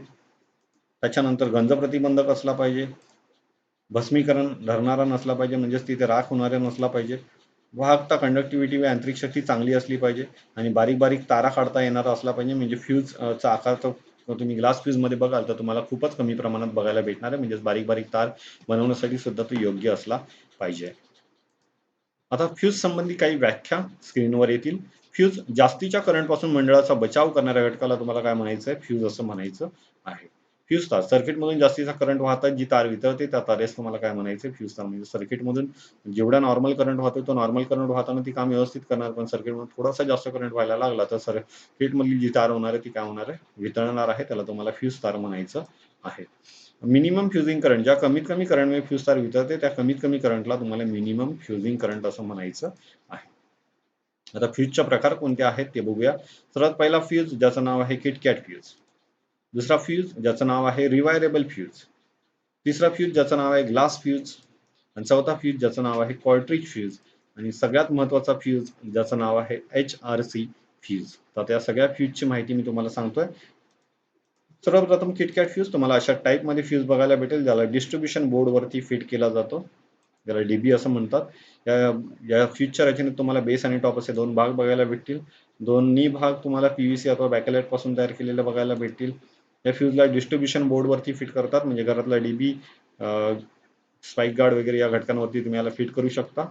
त्याच्यानंतर गंज प्रतिबंधक असला पाहिजे. भस्मीकरण धरणारा नसला पाहिजे, म्हणजेच तिथे राख होणारा नसला पाहिजे. वाहकता, कंडक्टिव्हिटी व यांत्रिक शक्ती चांगली असली पाहिजे आणि बारीक बारीक तारा काढता येणारा असला पाहिजे. म्हणजे फ्यूज चा आकार तर तुम्ही ग्लास फ्यूज मध्ये बघाल तर तुम्हाला खूपच कमी प्रमाणात बघायला भेटणार आहे. म्हणजेच बारीक बारीक तार बनवण्यासाठी सुद्धा तो योग्य असला पाहिजे. आता फ्यूज संबंधी काही व्याख्या स्क्रीनवर येतील. फ्यूज जास्तीच्या करंटपासून मंडळाचा बचाव करणाऱ्या घटकाला तुम्हाला काय म्हणायचं आहे, फ्यूज असं म्हणायचं आहे. फ्यूज तार सर्किटमधून जास्तीचा करंट वाहतात जी तार वितळते त्या तारेस तुम्हाला काय म्हणायचं आहे, फ्यूज तार. म्हणजे सर्किटमधून जेवढा नॉर्मल करंट वाहतो तो नॉर्मल करंट वाहताना ती काम व्यवस्थित करणार, पण सर्किटमध्ये थोडासा जास्त करंट व्हायला लागला तर सर्किटमधली जी तार होणार आहे ती काय होणार आहे, वितळणार आहे. त्याला तुम्हाला फ्यूज तार म्हणायचं आहे. मिनिमम फ्युजिंग करंट, ज्या कमीत कमी करंटमुळे फ्यूज तार वितळते त्या कमीत कमी करंटला तुम्हाला मिनिमम फ्युजिंग करंट असं म्हणायचं आहे. आता फ्यूजचे प्रकार कोणते आहेत ते बघूया. सर्वात पहिला फ्यूज ज्याचं नाव आहे किटकॅट फ्यूज. दुसरा फ्यूज ज्याचं नाव आहे रिवायरेबल फ्यूज. तिसरा फ्यूज ज्याचं नाव आहे ग्लास फ्यूज. आणि चौथा फ्यूज ज्याचं नाव आहे कॉर्ट्रिज फ्यूज. आणि सगळ्यात महत्वाचा फ्यूज ज्याचं नाव आहे HRC फ्यूज. तर त्या सगळ्या फ्यूजची माहिती मी तुम्हाला सांगतोय. सर्वप्रथम किटकॅट फ्यूज तुम्हाला अशा टाईपमध्ये फ्यूज बघायला भेटेल, ज्याला डिस्ट्रीब्युशन बोर्डवरती फिट केला जातो, ज्याला डीबी असं म्हणतात. या या फ्यूजच्या रचनेत तुम्हाला बेस आणि टॉप असे दोन भाग बघायला भेटतील. दोन्ही भाग तुम्हाला PVC अथवा बॅकलाइट पासून तयार केलेले बघायला भेटतील. या फ्यूजला डिस्ट्रीब्युशन बोर्डवरती फिट करतात, म्हणजे घरातला डीबी, स्पाइक गार्ड वगैरे या घटकांवरती तुम्ही याला फिट करू शकता.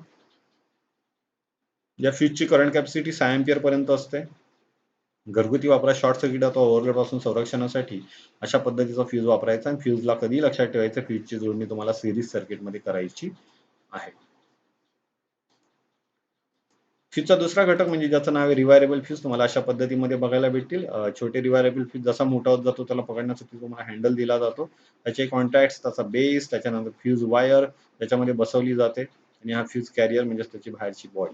या फ्यूजची करंट कॅपॅसिटी 6 एंपियर पर्यंत असते. घरगुती वापरात शॉर्ट सर्किट अथवा ओव्हरलोड पासून संरक्षणासाठी अशा पद्धतीचा फ्यूज वापरायचा. आणि फ्यूजला कधी लक्षात ठेवायचं, फ्यूजची जोडणी तुम्हाला सिरीज सर्किटमध्ये करायची आहे. फ्यूजचा दुसरा घटक म्हणजे ज्याचं नाव आहे रिवायरेबल फ्यूज, तुम्हाला अशा पद्धतीमध्ये बघायला भेटतील. छोटे रिवायरेबल फ्यूज जसा मोठा होत जातो त्याला पकडण्यासाठी तुम्हाला हँडल दिला जातो. त्याचे कॉन्टॅक्ट, त्याचा बेस, त्याच्यानंतर फ्यूज वायर त्याच्यामध्ये बसवली जाते आणि हा फ्यूज कॅरियर म्हणजे त्याची बाहेरची बॉडी.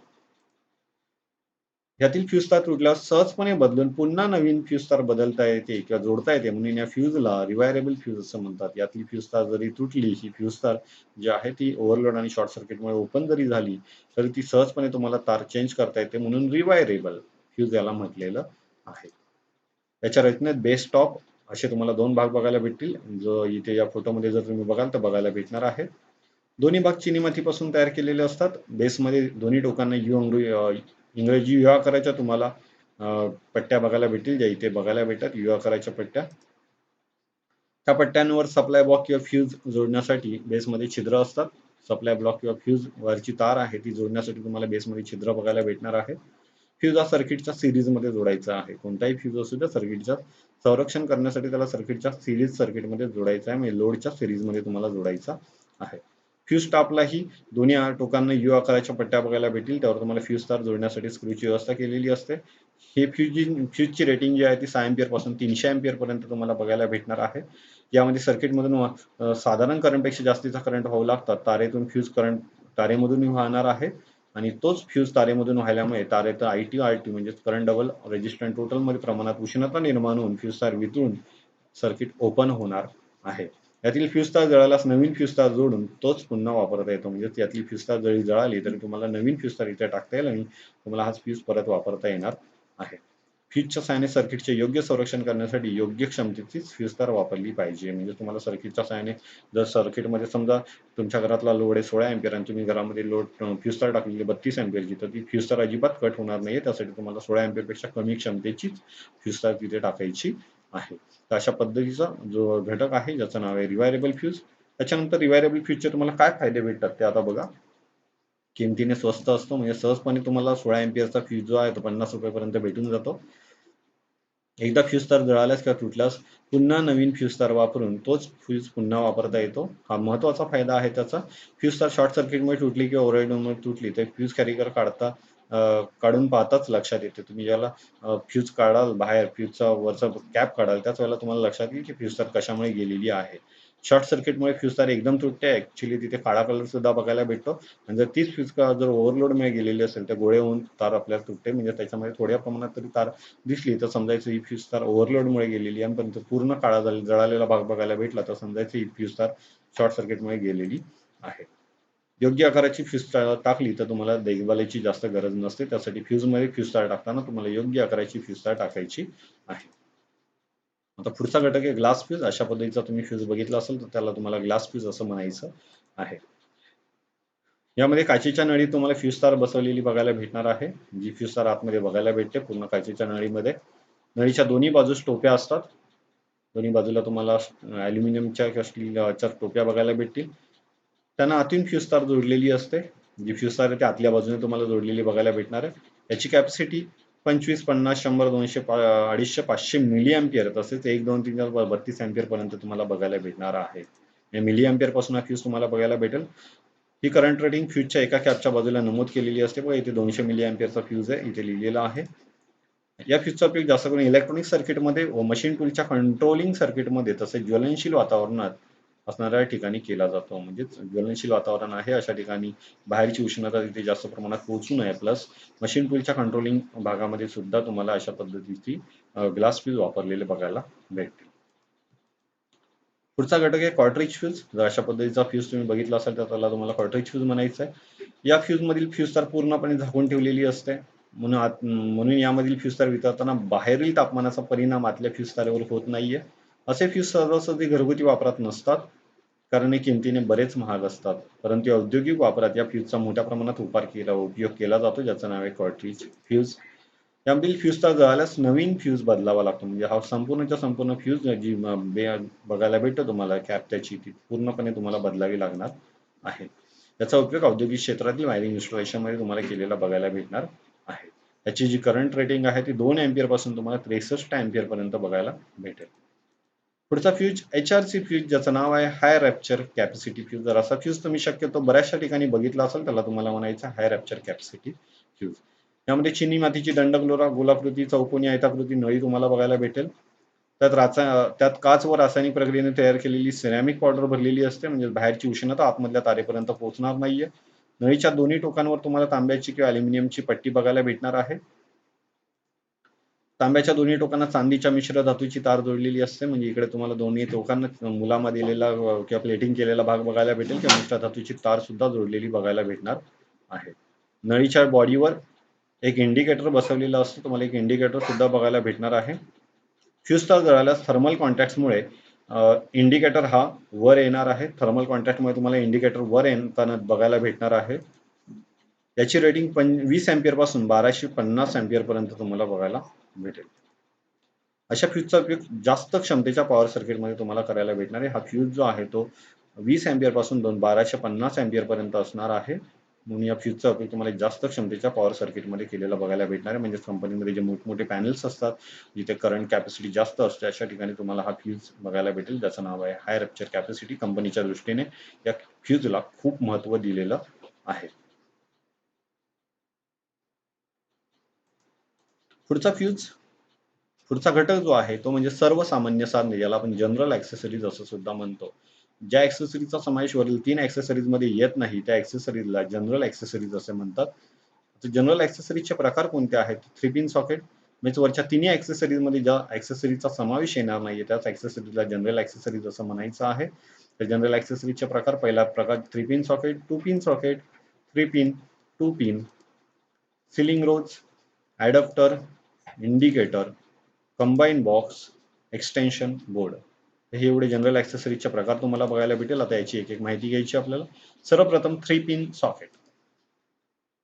यातील फ्यूज तार तुटल्यावर सहजपणे बदलून पुन्हा नवीन फ्यूज तार बदलता येते किंवा जोडता येते, म्हणून या फ्यूजला रिवायरेबल फ्यूज असं म्हणतात. यातील फ्यूज तार जरी तुटली, ही फ्यूज तार जी आहे ती ओव्हरलोड आणि शॉर्ट सर्किटमुळे ओपन जरी झाली तरी ती सहजपणे तुम्हाला तार चेंज करता येते, म्हणून रिवायरेबल फ्यूज याला म्हटलेलं आहे. याच्या रचनेत बेस टॉप असे तुम्हाला दोन भाग बघायला भेटतील, जो इथे या फोटोमध्ये जर तुम्ही बघाल तर बघायला भेटणार आहे. दोन्ही भाग चिनी मातीपासून तयार केलेले असतात. बेसमध्ये दोन्ही टोकांना इंग्रजी यू आकाराच्या तुम्हाला पट्ट्या बघायला भेटतील, ज्या इथे बघायला भेटतात यू आकाराच्या पट्ट्या. त्या पट्ट्यांवर सप्लाय ब्लॉक किंवा फ्यूज जोडण्यासाठी बेसमध्ये छिद्र असतात. सप्लाय ब्लॉक किंवा फ्यूज वरची तार आहे ती जोडण्यासाठी तुम्हाला बेसमध्ये छिद्र बघायला भेटणार आहे. फ्यूज हा सर्किटच्या सिरीजमध्ये जोडायचा आहे. कोणताही फ्यूज असू द्या, सर्किटच्या संरक्षण करण्यासाठी त्याला सर्किटच्या सिरीज सर्किटमध्ये जोडायचा आहे, म्हणजे लोडच्या सिरीजमध्ये तुम्हाला जोडायचा आहे. फ्यूज टॉपलाही दोन्ही टोकांना यू आकाराच्या पट्ट्या बघायला भेटतील, त्यावर तुम्हाला फ्यूज तार जोडण्यासाठी स्क्रूची व्यवस्था केलेली असते. हे फ्यूजची रेटिंग जी आहे ती 6 एंपियर पासून 300 एंपियर पर्यंत तुम्हाला बघायला भेटणार आहे. यामध्ये सर्किटमधून साधारण करंटपेक्षा जास्तीचा करंट वाहू लागतात. तारेतून फ्यूज करंट तारेमधून वाहणार आहे आणि तोच फ्यूज तारेमधून वाहिल्यामुळे तारेत ITRT म्हणजे करंट डबल रेजिस्टन्स टोटलमध्ये प्रमाणात उष्णता निर्माण होऊन फ्यूज तार वितळून सर्किट ओपन होणार आहे. यातील फ्यूज तार जळाल्यास नवीन फ्यूज तार जोडून तोच पुन्हा वापरता येतो. म्हणजे यातली फ्यूज तार जरी जळाली तरी तुम्हाला नवीन फ्यूज तार इथे टाकता येईल आणि तुम्हाला हाच फ्यूज परत वापरता येणार आहे. फ्यूजच्या सहाय्याने सर्किटचे योग्य संरक्षण करण्यासाठी योग्य क्षमतेचीच फ्यूज तार वापरली पाहिजे. म्हणजे तुम्हाला सर्किटच्या सहाय्याने जर सर्किटमध्ये समजा तुमच्या घरातला लोड आहे 16 एंपियर आणि तुम्ही घरामध्ये लोड फ्यूज तार टाकलेली 32 एंपियरची, तर ती फ्यूज तार अजिबात कट होणार नाही. त्यासाठी तुम्हाला 16 एंपियरपेक्षा कमी क्षमतेचीच फ्यूज तार तिथे टाकायची आहे. तर अशा पद्धतीचा जो घटक आहे ज्याचं नाव आहे रिवायरेबल फ्यूज. त्याच्यानंतर रिवायरेबल फ्यूजचे तुम्हाला काय फायदे भेटतात ते आता बघा. किमतीने स्वस्त असतो, म्हणजे सहजपणे तुम्हाला 16 एम्पियरचा फ्यूज जो आहे तो 50 रुपयापर्यंत भेटून जातो. एकदा फ्यूज तार जळाल्यास किंवा तुटल्यास पुन्हा नवीन फ्यूज तार वापरून तोच फ्यूज पुन्हा वापरता येतो. हा महत्त्वाचा फायदा आहे त्याचा. फ्यूज तार शॉर्ट सर्किटमुळे तुटली किंवा ओव्हरलोडमुळे तुटली तर फ्यूज कॅरिकर काढून पाहताच लक्षात येते. तुम्ही ज्याला फ्यूज काढाल बाहेर, फ्यूजचा वरचा कॅप काढाल त्याच वेळेला तुम्हाला लक्षात येईल की फ्यूज तार कशामुळे गेलेली आहे. शॉर्ट सर्किटमुळे फ्यूज तार एकदम तुटते. ऍक्च्युली तिथे काळा कलर सुद्धा बघायला भेटतो. आणि जर तीच फ्यूज जर ओव्हरलोडमुळे गेलेली असेल तर गोळे होऊन तार आपल्याला तुटते. म्हणजे त्याच्यामध्ये थोड्या प्रमाणात तरी तार दिसली तर समजायचं ही फ्यूज तार ओव्हरलोडमुळे गेलेली आहे. पण पूर्ण काळा जळालेला भाग बघायला भेटला तर समजायचं ही फ्यूज तार शॉर्ट सर्किटमुळे गेलेली आहे. योग्य आकाराची फ्यूज टाकली तर तुम्हाला देखभालीची जास्त गरज नसते. त्यासाठी फ्यूजमध्ये फ्यूज तार टाकताना तुम्हाला योग्य आकाराची फ्यूज तार टाकायची आहे. आता पुढचा घटक आहे ग्लास फ्यूज. अशा पद्धतीचा तुम्ही फ्यूज बघितला असेल तर त्याला तुम्हाला ग्लास फ्यूज असं म्हणायचं आहे. यामध्ये काचेच्या नळी तुम्हाला फ्यूज तार बसवलेली बघायला भेटणार आहे. जी फ्यूज तार आतमध्ये बघायला भेटते पूर्ण काचेच्या नळीमध्ये. नळीच्या दोन्ही बाजूस टोप्या असतात. दोन्ही बाजूला तुम्हाला ॲल्युमिनियमच्या किंवा स्टीलच्या टोप्या बघायला भेटतील. त्यांना आतून फ्यूज तार जोडलेली असते. जी फ्यूज तार आहे ती आतल्या बाजूने तुम्हाला जोडलेली बघायला भेटणार आहे. याची कॅपॅसिटी 25, 50, 100, 200, 250, 500 मिली अँपिअर तसेच 1, 2, 3, 4, 32 अँपिअर पर्यंत तुम्हाला बघायला भेटणार आहे. मिली अँपिअर पासून हा फ्यूज तुम्हाला बघायला भेटेल. ही करंट रेटिंग फ्यूजच्या एका कॅपच्या बाजूला नमूद केलेली असते. बघा इथे 200 मिली अँपिअरचा फ्यूज आहे इथे लिहिलेला आहे. या फ्यूजचा उपयोग जास्त करून इलेक्ट्रॉनिक सर्किटमध्ये व मशीन टूलच्या कंट्रोलिंग सर्किटमध्ये तसेच ज्वलनशील वातावरणात असणाऱ्या ठिकाणी केला जातो. म्हणजेच ज्वलनशील वातावरण आहे अशा ठिकाणी बाहेरची उष्णता तिथे जास्त प्रमाणात पोहोचू नये. प्लस मशीन टूलच्या कंट्रोलिंग भागामध्ये सुद्धा तुम्हाला अशा पद्धतीची ग्लास फ्यूज वापरलेले बघायला भेटतील. पुढचा घटक आहे कॉर्ट्रिज फ्यूज. जर अशा पद्धतीचा फ्यूज तुम्ही बघितला असेल तर त्याला तुम्हाला कॉर्ट्रिज फ्यूज म्हणायचं आहे. या फ्यूज मधील फ्यूज तार पूर्णपणे झाकून ठेवलेली असते. म्हणून यामधील फ्यूज तार वितळताना बाहेरील तापमानाचा परिणाम आतल्या फ्यूज तारेवर होत नाहीये. असे फ्यूज सहजासहजी घरगुती वापरात नसतात कारण हे किमतीने बरेच महाग असतात. परंतु औद्योगिक वापरात या फ्यूजचा मोठ्या प्रमाणात उपयोग केला जातो ज्याचं नाव आहे कॉर्ट्रिज फ्यूज. यामधील फ्यूज तार जळाल्यास नवीन फ्यूज बदलावा लागतो. म्हणजे हा संपूर्णच्या संपूर्ण फ्यूज जी बघायला भेटतो तुम्हाला कॅप त्याची ती पूर्णपणे तुम्हाला बदलावी लागणार आहे. याचा उपयोग औद्योगिक क्षेत्रातील वायरिंग इन्स्टॉलेशनमध्ये तुम्हाला केलेला बघायला भेटणार आहे. याची जी करंट रेटिंग आहे ती 2 अँपिअर पासून तुम्हाला 63 अँपिअर पर्यंत बघायला भेटेल. पुढचा फ्यूज HRC फ्यूज ज्याचं नाव आहे हाय रॅप्चर कॅपॅसिटी फ्यूज. जर असा फ्यूज तुम्ही शक्यतो बऱ्याचशा ठिकाणी बघितला असेल त्याला तुम्हाला म्हणायचं हाय रॅप्चर कॅपॅसिटी फ्यूज. यामध्ये चिनी मातीची गोलाकृती चौकोनी आयताकृती नळी तुम्हाला बघायला भेटेल. त्यात काच व रासायनिक प्रक्रियेने तयार केलेली सिरॅमिक पावडर भरलेली असते. म्हणजे बाहेरची उष्णता आतमधल्या तारेपर्यंत पोहोचणार नाहीये. नळीच्या दोन्ही टोकांवर तुम्हाला तांब्याची किंवा अॅल्युमिनियमची पट्टी बघायला भेटणार आहे. तांब्याच्या दोन्ही टोकांना चांदीच्या मिश्र धातूची तार जोडलेली असते. म्हणजे इकडे तुम्हाला दोन्ही टोकांना मुलामध्ये दिलेला किंवा प्लेटिंग केलेला भाग बघायला भेटेल किंवा मिश्र धातूची तार सुद्धा जोडलेली बघायला भेटणार आहे. नळीच्या बॉडीवर एक इंडिकेटर बसवलेला असतो. तुम्हाला एक इंडिकेटर सुद्धा बघायला भेटणार आहे. फ्यूज तार जळाल्यास थर्मल कॉन्टॅक्टमुळे इंडिकेटर हा वर येणार आहे. थर्मल कॉन्टॅक्टमुळे तुम्हाला इंडिकेटर वर येताना बघायला भेटणार आहे. याची रेटिंग 20 अँपिअर पासून 1250 अँपिअर पर्यंत तुम्हाला बघायला भेटेल. अशा फ्यूजचा उपयोग जास्त क्षमतेच्या पॉवर सर्किटमध्ये तुम्हाला करायला भेटणार आहे. हा फ्यूज जो आहे तो 20 अँपिअर पासून 1250 अँपिअर पर्यंत असणार आहे. म्हणून या फ्यूजचा उपयोग तुम्हाला जास्त क्षमतेच्या पॉवर सर्किटमध्ये केलेला बघायला भेटणार आहे. म्हणजे कंपनीमध्ये जे मोठमोठे पॅनल्स असतात जिथे करंट कॅपॅसिटी जास्त असते अशा ठिकाणी तुम्हाला हा फ्यूज बघायला भेटेल ज्याचं नाव आहे हाय रॅप्चर कॅपॅसिटी. कंपनीच्या दृष्टीने या फ्यूजला खूप महत्त्व दिलेलं आहे. पुढचा घटक जो आहे तो म्हणजे सर्वसामान्य साधने, ज्याला आपण जनरल ॲक्सेसरीज असं सुद्धा म्हणतो. ज्या ॲक्सेसरीजचा समावेश वरील 3 ॲक्सेसरीजमध्ये येत नाही त्या ॲक्सेसरीजला जनरल ॲक्सेसरीज असे म्हणतात. तर जनरल ॲक्सेसरीजचे प्रकार कोणते आहेत? 3 पिन सॉकेट म्हणजे वरच्या तिन्ही ॲक्सेसरीजमध्ये ज्या ॲक्सेसरीजचा समावेश येणार नाही त्याच ॲक्सेसरीजला जनरल ॲक्सेसरीज असं म्हणायचं आहे. तर जनरल ॲक्सेसरीजचे प्रकार, पहिला प्रकार 3 pin socket, 2 pin socket, 3 pin, 2 pin, ceiling rose, adapter, indicator, combine box, extension board. हे एवढे जनरल ॲक्सेसरीजचे प्रकार तुम्हाला बघायला भेटेल. आता याची एक एक माहिती घ्यायची आपल्याला. सर्वप्रथम 3 पिन सॉकेट.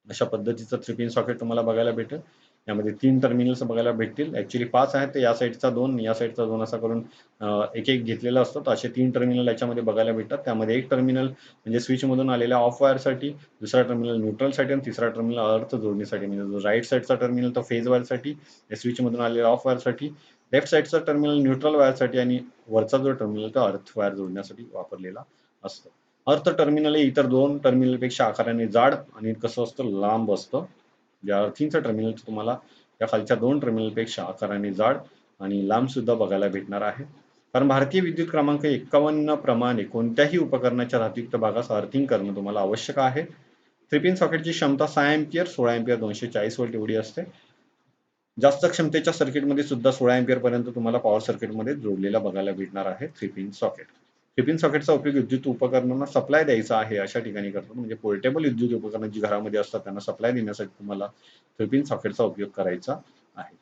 अशा पद्धतीचं 3 पिन सॉकेट तुम्हाला बघायला भेटेल. यामध्ये 3 टर्मिनल्स बघायला भेटतील. ॲक्चुअली 5 आहेत, तर या साईडचा 2, या साईडचा 2 असा करून एक-एक घेतलेला असतो. तर असे 3 टर्मिनल याच्यामध्ये बघायला भेटतात. त्यामध्ये एक टर्मिनल म्हणजे स्विचमधून आलेल्या ऑफ वायरसाठी, दुसरा टर्मिनल न्यूट्रलसाठी आणि तिसरा टर्मिनल अर्थ जोडणीसाठी. म्हणजे जो राईट साईडचा टर्मिनल तो फेज वायरसाठी, स्विचमधून आलेल्या ऑफ वायरसाठी, लेफ्ट साईडचा टर्मिनल न्यूट्रल वायरसाठी आणि वरचा जो टर्मिनल तो अर्थ वायर जोडण्यासाठी वापरलेला असतो. अर्थ टर्मिनल हे इतर 2 टर्मिनलपेक्षा आकाराने जाड आणि कसं असतं, लांब असतं. ज्या अर्थिंगचं टर्मिनल तुम्हाला या खालच्या 2 टर्मिनलपेक्षा आकाराने जाड आणि लांब सुद्धा बघायला भेटणार आहे. कारण भारतीय विद्युत क्रमांक 51 प्रमाणे कोणत्याही उपकरणाच्या धातुयुक्त भागास अर्थिंग करणं तुम्हाला आवश्यक आहे. 3 पिन सॉकेटची क्षमता 6 अँपिअर, 16 अँपिअर, 240 व्होल्ट एवढी असते. जास्त क्षमतेच्या सर्किटमध्ये सुद्धा 16 अँपिअर पर्यंत तुम्हाला पॉवर सर्किटमध्ये जोडलेला बघायला भेटणार आहे 3 पिन सॉकेट. 3 पिन सॉकेटचा उपयोग विद्युत उपकरणांना सप्लाय द्यायचा आहे अशा ठिकाणी करतो. म्हणजे पोर्टेबल विद्युत उपकरणं जी घरामध्ये असतात त्यांना सप्लाय देण्यासाठी तुम्हाला 3 पिन सॉकेटचा उपयोग करायचा आहे.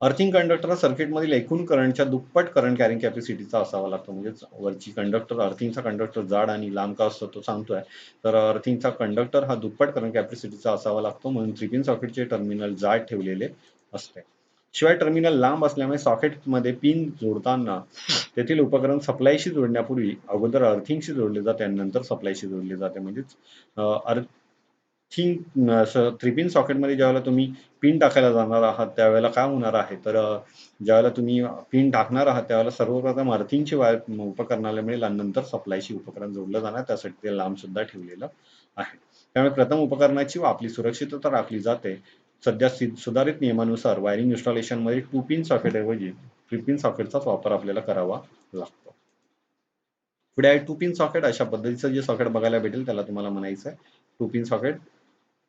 अर्थिंग कंडक्टर सर्किटमधील एकूण करंटच्या दुप्पट करंट कॅरिंग कॅपॅसिटीचा असावा लागतो. म्हणजे वरची कंडक्टर, अर्थिंगचा कंडक्टर जाड आणि लांब का असतो तो सांगतोय. तर अर्थिंगचा कंडक्टर हा दुप्पट करंट कॅपॅसिटीचा असावा लागतो, म्हणून 3 पिन सॉकेटचे टर्मिनल जाड ठेवलेले असते. शिवाय टर्मिनल लांब असल्यामुळे सॉकेटमध्ये पिन जोडताना तेथील उपकरण सप्लायशी जोडण्यापूर्वी अगोदर अर्थिंगशी जोडले जाते आणि नंतर सप्लायशी जोडले जाते. म्हणजेच थिंक असं 3 पिन सॉकेटमध्ये ज्यावेळेला तुम्ही पिन टाकायला जाणार आहात त्यावेळेला काय होणार आहे, तर ज्यावेळेला तुम्ही पिन टाकणार आहात त्यावेळेला सर्वप्रथम अर्थिंगची वायर उपकरणाला मिळेल आणि नंतर सप्लायशी उपकरण जोडलं जाणार. त्यासाठी ते लांब सुद्धा ठेवलेलं आहे. त्यामुळे प्रथम उपकरणाची व आपली सुरक्षितता राखली जाते. सध्या सुधारित नियमानुसार वायरिंग इन्स्टॉलेशनमध्ये 2 पिन सॉकेटऐवजी 3 पिन सॉकेटचाच वापर आपल्याला करावा लागतो. पुढे आहे 2 पिन सॉकेट. अशा पद्धतीचं जे सॉकेट बघायला भेटेल त्याला तुम्हाला म्हणायचं आहे 2 पिन सॉकेट.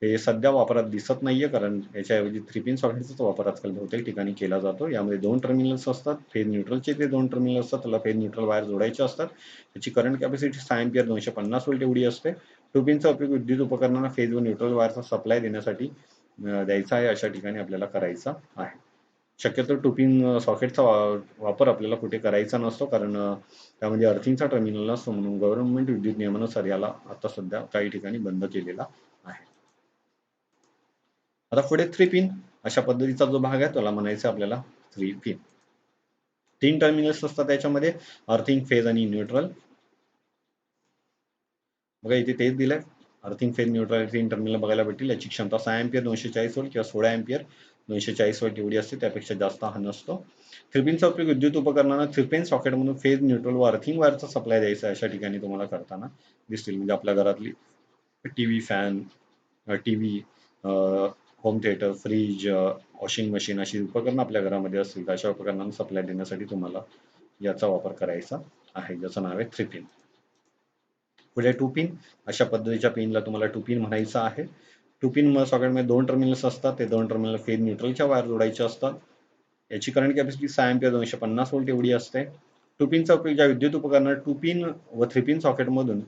हे सध्या वापरात दिसत नाहीये, कारण याच्याऐवजी 3 पिन सॉकेटचाच वापर आजकाल बहुतेक ठिकाणी केला जातो. यामध्ये 2 टर्मिनल्स असतात. फेज न्यूट्रलचे ते 2 टर्मिनल असतात. त्याला फेज न्यूट्रल वायर जोडायचे असतात. त्याची करंट कॅपॅसिटी 6 अँपिअर, 250 व्होल्ट एवढी असते. 2 पिनचा उपयोग विद्युत उपकरणांना फेज व न्यूट्रल वायरचा सप्लाय देण्यासाठी द्यायचा आहे अशा ठिकाणी आपल्याला करायचा आहे. शक्यतो 2 पिन सॉकेटचा वापर आपल्याला कुठे करायचा नसतो, कारण त्यामध्ये अर्थिंगचा टर्मिनल नसतो, म्हणून गव्हर्नमेंट विद्युत नियमानुसार याला आता सध्या काही ठिकाणी बंद केलेला आहे. आता पुढे 3 पिन अशा पद्धतीचा जो भाग आहे त्याला म्हणायचं आपल्याला 3 पिन. 3 टर्मिनल्स असतात त्याच्यामध्ये, अर्थिंग, फेज आणि न्यूट्रल. बघा इथे तेच दिलंय. अर्थिंग, फेज, न्यूट्रल 3 टर्मिनल बघायला भेटतील. याची क्षमता 6 अँपिअर, 240 व्होल्ट किंवा 16 अँपिअर, 240 व्होल्ट एवढी असते. त्यापेक्षा जास्त हा नसतो. 3 पिनचा उपयोग विद्युत उपकरणांना 3 पिन सॉकेटमधून फेज, न्यूट्रल व अर्थिंग वायरचा सप्लाय द्यायचा आहे अशा ठिकाणी तुम्हाला करताना दिसतील. म्हणजे आपल्या घरातली TV, fan, TV, home theatre, fridge, washing machine अशी उपकरणं आपल्या घरामध्ये असतील तर अशा उपकरणांना सप्लाय देण्यासाठी तुम्हाला याचा वापर करायचा आहे, ज्याचं नाव आहे 3 पिन. पुढे 2 पिन अशा पद्धतीच्या पिनला तुम्हाला 2 पिन म्हणायचं आहे. 2 पिन सॉकेटमध्ये 2 टर्मिनल्स असतात. ते 2 टर्मिनल फेज न्यूट्रलच्या वायर जोडायचे असतात. याची करंट कॅपॅसिटी 6 अँपिअर, 250 व्होल्ट एवढी असते. 2 पिनचा उपयोग ज्या विद्युत उपकरणात 2 पिन व 3 पिन सॉकेटमधून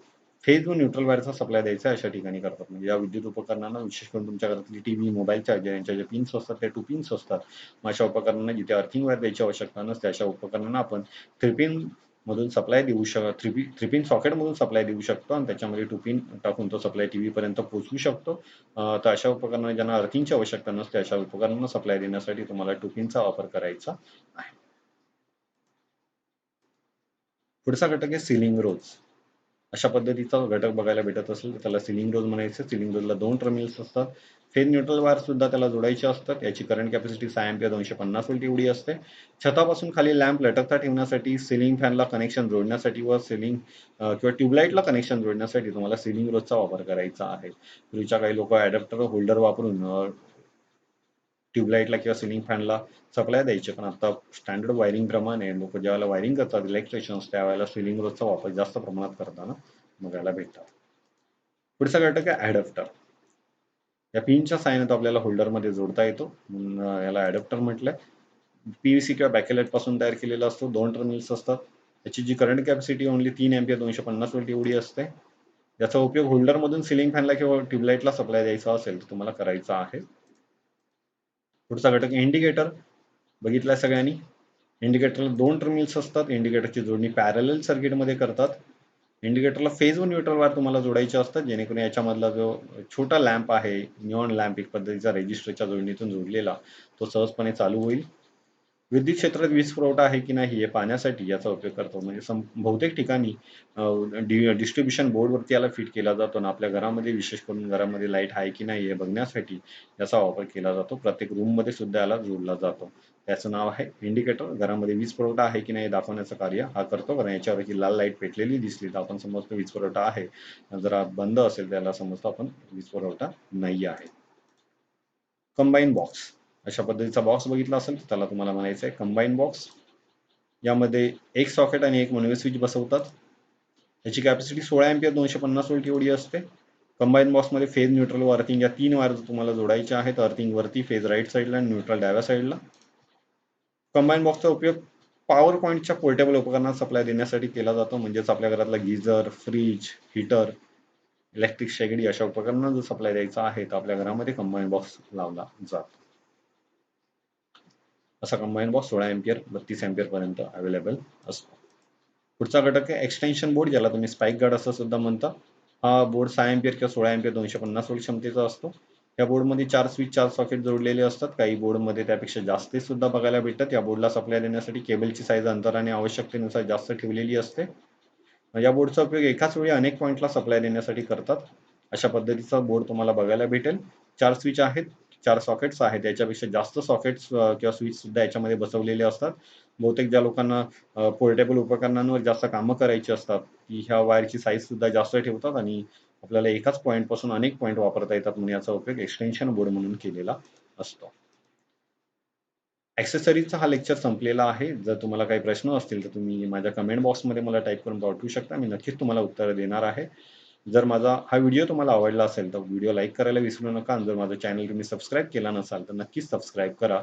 फेज व न्यूट्रल वायरचा सप्लाय द्यायचा अशा ठिकाणी करतात. म्हणजे या विद्युत उपकरणांना विशेष करून तुमच्या घरातली टीव्ही, मोबाईल चार्जर यांच्या ज्या पिन्स असतात त्या 2 पिन्स असतात. मग अशा उपकरणांना जिथे अर्थिंग वायर द्यायची आवश्यकता नसते अशा उपकरणांना आपण 3 पिन मधून सप्लाय देऊ 3 पिन सॉकेट मधून सप्लाय देऊ शकतो आणि त्याच्यामध्ये 2 पिन टाकून तो सप्लाय टीव्ही पर्यंत पोहोचवू शकतो. तर अशा उपकरणांना ज्यांना अर्थिंगची आवश्यकता नसते अशा उपकरणांना सप्लाय देण्यासाठी तुम्हाला 2 पिनचा वापर करायचा आहे. पुढचा घटक आहे सीलिंग रोज. अशा पद्धतीचा घटक बघायला भेटत असेल तर त्याला सीलिंग रोज म्हणायचं. सीलिंग रोजला 2 टर्मिनल्स असतात. फेज न्यूट्रल वायर सुद्धा त्याला जोडायचे असतात. याची करंट कॅपॅसिटी 6 अँपिअर, 250 व्होल्ट एवढी असते. छतापासून खाली लॅम्प लटकता ठेवण्यासाठी, सीलिंग फॅनला कनेक्शन जोडण्यासाठी व सीलिंग किंवा ट्यूबलाईटला कनेक्शन जोडण्यासाठी तुम्हाला सीलिंग रोजचा वापर करायचा आहे. पूर्वीच्या काही लोक अडॅप्टर होल्डर वापरून ट्यूबलाईटला किंवा सीलिंग फॅनला सप्लाय द्यायचे, पण आता स्टँडर्ड वायरिंग प्रमाणे लोक ज्यावेळेला वायरिंग करतात इलेक्ट्रिशियन्स त्यावेळेला सीलिंग रोजचा वापर जास्त प्रमाणात करताना बघायला भेटतात. पुढचा घटक आहे ॲडॅप्टर. या पिनच्या साहाय्याने तो आपल्याला होल्डरमध्ये जोडता येतो, म्हणून याला ॲडॅप्टर म्हटलंय. पीव्हीसी किंवा बॅकेलाइट पासून तयार केलेला असतो. 2 टर्मिनल्स असतात. याची जी current capacity only 3 ampere, 250 volt एवढी असते. याचा उपयोग होल्डरमधून सीलिंग फॅनला किंवा ट्यूबलाईटला सप्लाय द्यायचा असेल तर तुम्हाला करायचा आहे. पुढचा घटक इंडिकेटर. बघितलाय सगळ्यांनी. इंडिकेटरला 2 टर्मिनल्स असतात. इंडिकेटरची जोडणी पॅरलल सर्किटमध्ये करतात. इंडिकेटरला फेज व न्यूट्रल वायर तुम्हाला जोडायचे असतात, जेणेकरून याच्यामधला जो छोटा लॅम्प आहे, निऑन लॅम्प एक पद्धतीचा रेजिस्टरच्या जोडणीतून जोडलेला, तो सहजपणे चालू होईल. विद्युत क्षेत्रात वीज पुरवठा आहे की नाही हे पाहण्यासाठी याचा उपयोग करतो. म्हणजे बहुतेक ठिकाणी डिस्ट्रीब्युशन बोर्डवरती याला फिट केला जातो आणि आपल्या घरामध्ये विशेष करून घरामध्ये लाईट आहे की नाही हे बघण्यासाठी याचा वापर केला जातो. प्रत्येक रूममध्ये सुद्धा याला जोडला जातो. त्याचं नाव आहे इंडिकेटर. घरामध्ये वीज पुरवठा आहे की नाही हे दाखवण्याचं कार्य हा करतो. कारण याच्यावरती लाल लाईट पेटलेली दिसली तर आपण समजतो वीज पुरवठा आहे. जरा बंद असेल त्याला समजतो आपण वीज पुरवठा नाही आहे. कंबाईन बॉक्स अशा पद्धतीचा बॉक्स बघितला असेल तर त्याला तुम्हाला म्हणायचं आहे कंबाईन बॉक्स. यामध्ये एक सॉकेट आणि एक मनवे स्विच बसवतात. याची कॅपॅसिटी 16 एम्पियर 250 व्होल्ट एवढी असते. कंबाईन बॉक्समध्ये फेज, न्यूट्रल व अर्थिंग या 3 वायर तुम्हाला जोडायच्या आहेत. अर्थिंग वरती, फेज राईट साईडला आणि न्यूट्रल डाव्या साईडला. कंबाईन बॉक्सचा उपयोग पॉवर पॉईंटच्या पोर्टेबल उपकरणात सप्लाय देण्यासाठी केला जातो. म्हणजेच आपल्या घरातला गीझर, फ्रीज, हीटर, इलेक्ट्रिक शेगडी अशा उपकरणांना जर सप्लाय द्यायचा आहे तर आपल्या घरामध्ये कंबाईन बॉक्स लावला जातो. असा कंबाईन बॉक्स 16 एम्पियर 32 एम्पियर पर्यंत अवेलेबल असतो. पुढचा घटक आहे एक्सटेन्शन बोर्ड, ज्याला तुम्ही स्पाइक गार्ड असं सुद्धा म्हणता. हा बोर्ड 6 एम्पियर किंवा 16 एम्पियर 250 व्होल्ट क्षमतेचा असतो. या बोर्डमध्ये 4 स्विच 4 सॉकेट जोडलेले असतात. काही बोर्डमध्ये त्यापेक्षा जास्त सुद्धा बघायला भेटतात. या बोर्डला सप्लाय देण्यासाठी केबलची साईज अंतराने आवश्यकतेनुसार जास्त ठेवलेली असते. या बोर्डचा उपयोग एकाच वेळी अनेक पॉईंटला सप्लाय देण्यासाठी करतात. अशा पद्धतीचा बोर्ड तुम्हाला बघायला भेटेल. 4 स्विच आहेत, 4 सॉकेट्स आहेत. याच्यापेक्षा जास्त सॉकेट्स किंवा स्विच सुद्धा याच्यामध्ये बसवलेले असतात. बहुतेक ज्या लोकांना पोर्टेबल उपकरणांवर जास्त कामं करायची असतात, ती ह्या वायरची साईज सुद्धा जास्त ठेवतात आणि आपल्याला एकाच पॉईंट पासून अनेक पॉईंट वापरता येतात, म्हणून याचा उपयोग एक्सटेन्शन बोर्ड म्हणून केलेला असतो. ॲक्सेसरीजचा हा लेक्चर संपलेला आहे. जर तुम्हाला काही प्रश्न असतील तर तुम्ही माझ्या कमेंट बॉक्समध्ये मला टाईप करून पाठवू शकता. मी नक्कीच तुम्हाला उत्तरं देणार आहे. जर माझा हा व्हिडिओ तुम्हाला आवडला असेल तर व्हिडिओ लाईक करायला विसरू नका आणि जर माझं चॅनल तुम्ही सबस्क्राईब केला नसाल तर नक्कीच सबस्क्राईब करा.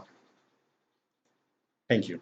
Thank you.